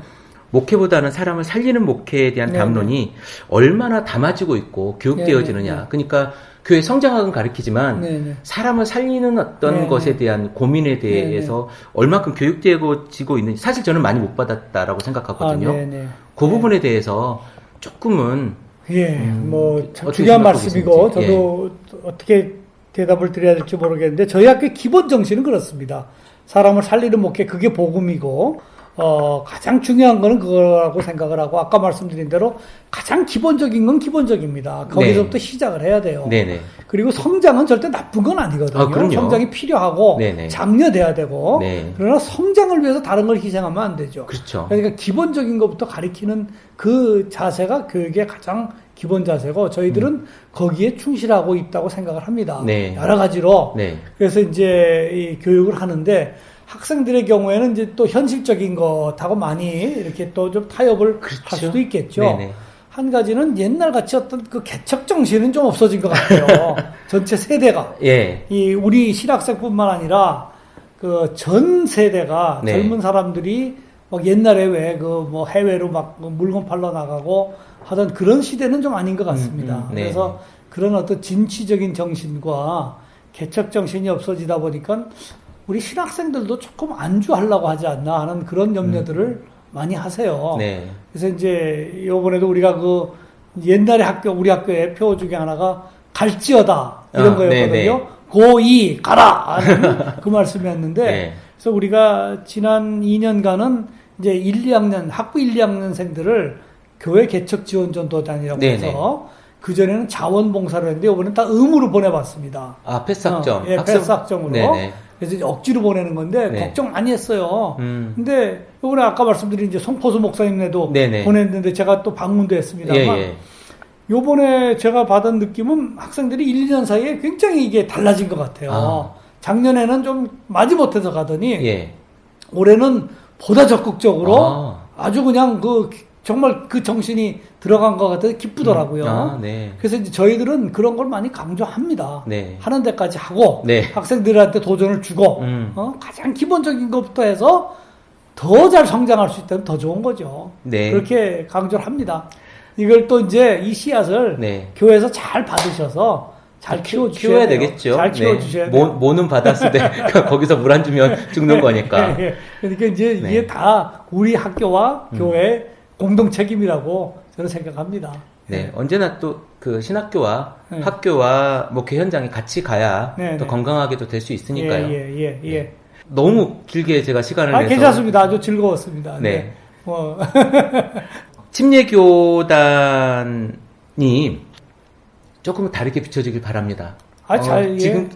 목회보다는 사람을 살리는 목회에 대한 네, 담론이 얼마나 담아지고 있고 교육되어지느냐. 네, 네. 그러니까 교회 성장학은 가르치지만 네, 네. 사람을 살리는 어떤 네, 것에 네. 대한 고민에 대해서 얼마큼 교육되어지고 있는지 사실 저는 많이 못 받았다라고 생각하거든요. 네, 네. 그 부분에 대해서 조금은 예, 뭐 참 어떻게 중요한 생각하고 말씀이고 계신지. 저도 어떻게 대답을 드려야 될지 모르겠는데 저희 학교의 기본 정신은 그렇습니다. 사람을 살리는 목회 그게 복음이고 가장 중요한 거는 그거라고 생각을 하고 아까 말씀드린 대로 가장 기본적인 건 기본적입니다. 거기서부터 시작을 해야 돼요. 네네. 그리고 성장은 절대 나쁜 건 아니거든요. 그럼요. 성장이 필요하고 네네. 장려돼야 되고 네. 그러나 성장을 위해서 다른 걸 희생하면 안 되죠. 그렇죠. 그러니까 기본적인 것부터 가리키는 그 자세가 교육의 가장 기본 자세고 저희들은 거기에 충실하고 있다고 생각을 합니다. 네. 여러 가지로. 네. 그래서 이제 이 교육을 하는데 학생들의 경우에는 이제 또 현실적인 것하고 많이 이렇게 또 좀 타협을 그렇죠. 할 수도 있겠죠. 네네. 한 가지는 옛날 같이 어떤 그 개척 정신은 좀 없어진 것 같아요. 전체 세대가. 예. 이 우리 신학생뿐만 아니라 그 전 세대가 네. 젊은 사람들이 막 옛날에 왜 그 뭐 해외로 막 물건 팔러 나가고 하던 그런 시대는 좀 아닌 것 같습니다. 네. 그래서 그런 어떤 진취적인 정신과 개척 정신이 없어지다 보니까 우리 신학생들도 조금 안주하려고 하지 않나 하는 그런 염려들을 많이 하세요. 네. 그래서 이제 요번에도 우리가 그 옛날에 우리 학교의 표어 중에 하나가 갈지어다 이런 거였거든요. 네네. 고2 가라 하는 그 말씀이었는데 네. 그래서 우리가 지난 2년간은 이제 1, 2학년 학부 1, 2학년생들을 교회 개척 지원 전도단이라고 네네. 해서 그 전에는 자원봉사를 했는데 이번엔 다 의무로 보내봤습니다. 아, 패스학점. 예, 패스학점으로. 네네. 그래서 이제 억지로 보내는 건데 네. 걱정 많이 했어요. 음. 근데 이번에 아까 말씀드린 이제 송포수 목사님네도 네네. 보냈는데 제가 또 방문도 했습니다만 예. 요번에 제가 받은 느낌은 학생들이 1, 2년 사이에 굉장히 이게 달라진 것 같아요. 아. 작년에는 좀 마지못해서 가더니 예. 올해는 보다 적극적으로 아. 주 그냥 정말 그 정신이 들어간 것 같아서 기쁘더라고요. 아, 네. 그래서 이제 저희들은 그런 걸 많이 강조합니다. 네. 하는 데까지 하고 네. 학생들한테 도전을 주고 음. 가장 기본적인 것부터 해서 더 잘 성장할 수 있다면 더 좋은 거죠. 네. 그렇게 강조를 합니다. 이걸 또 이제 이 씨앗을 네. 교회에서 잘 받으셔서 잘 키워주셔야 돼요. 되겠죠. 잘 키워주셔야 돼요. 모는 받았을 때 거기서 물 안 주면 죽는 거니까. 예. 그러니까 이제 네. 이게 다 우리 학교와 교회 공동 책임이라고 저는 생각합니다. 네, 언제나 또 그 신학교와 네. 학교와 목회 현장에 같이 가야 네, 또 네. 건강하게도 될 수 있으니까요. 예. 너무 길게 제가 시간을 내서 괜찮습니다. 아주 즐거웠습니다. 네. 뭐 침례교단이 조금 다르게 비춰지길 바랍니다.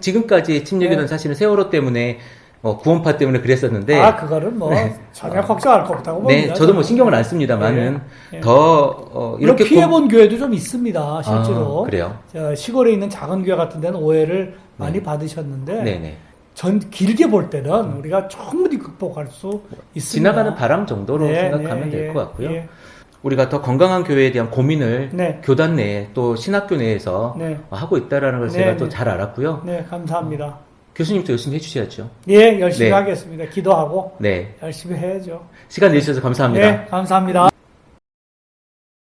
지금까지 침례교단 네. 사실은 세월호 때문에 구원파 때문에 그랬었는데 그거는 뭐 전혀 걱정할 거 없다고 봅니다. 네, 저도 뭐 신경을 안 씁니다만은 네. 더 이렇게 피해본 교회도 좀 있습니다. 실제로. 그래요? 시골에 있는 작은 교회 같은 데는 오해를 많이 받으셨는데 네네. 길게 볼 때는 우리가 충분히 극복할 수 있습니다. 지나가는 바람 정도로 생각하면 될 것 같고요. 예. 우리가 더 건강한 교회에 대한 고민을 네. 교단 내에 또 신학교 내에서 네. 하고 있다라는 걸 네, 제가 네. 또 잘 알았고요. 네, 감사합니다. 교수님도 열심히 해주셔야죠. 예, 열심히 네. 하겠습니다. 기도하고 네. 열심히 해야죠. 시간 내주셔서 감사합니다. 네, 감사합니다.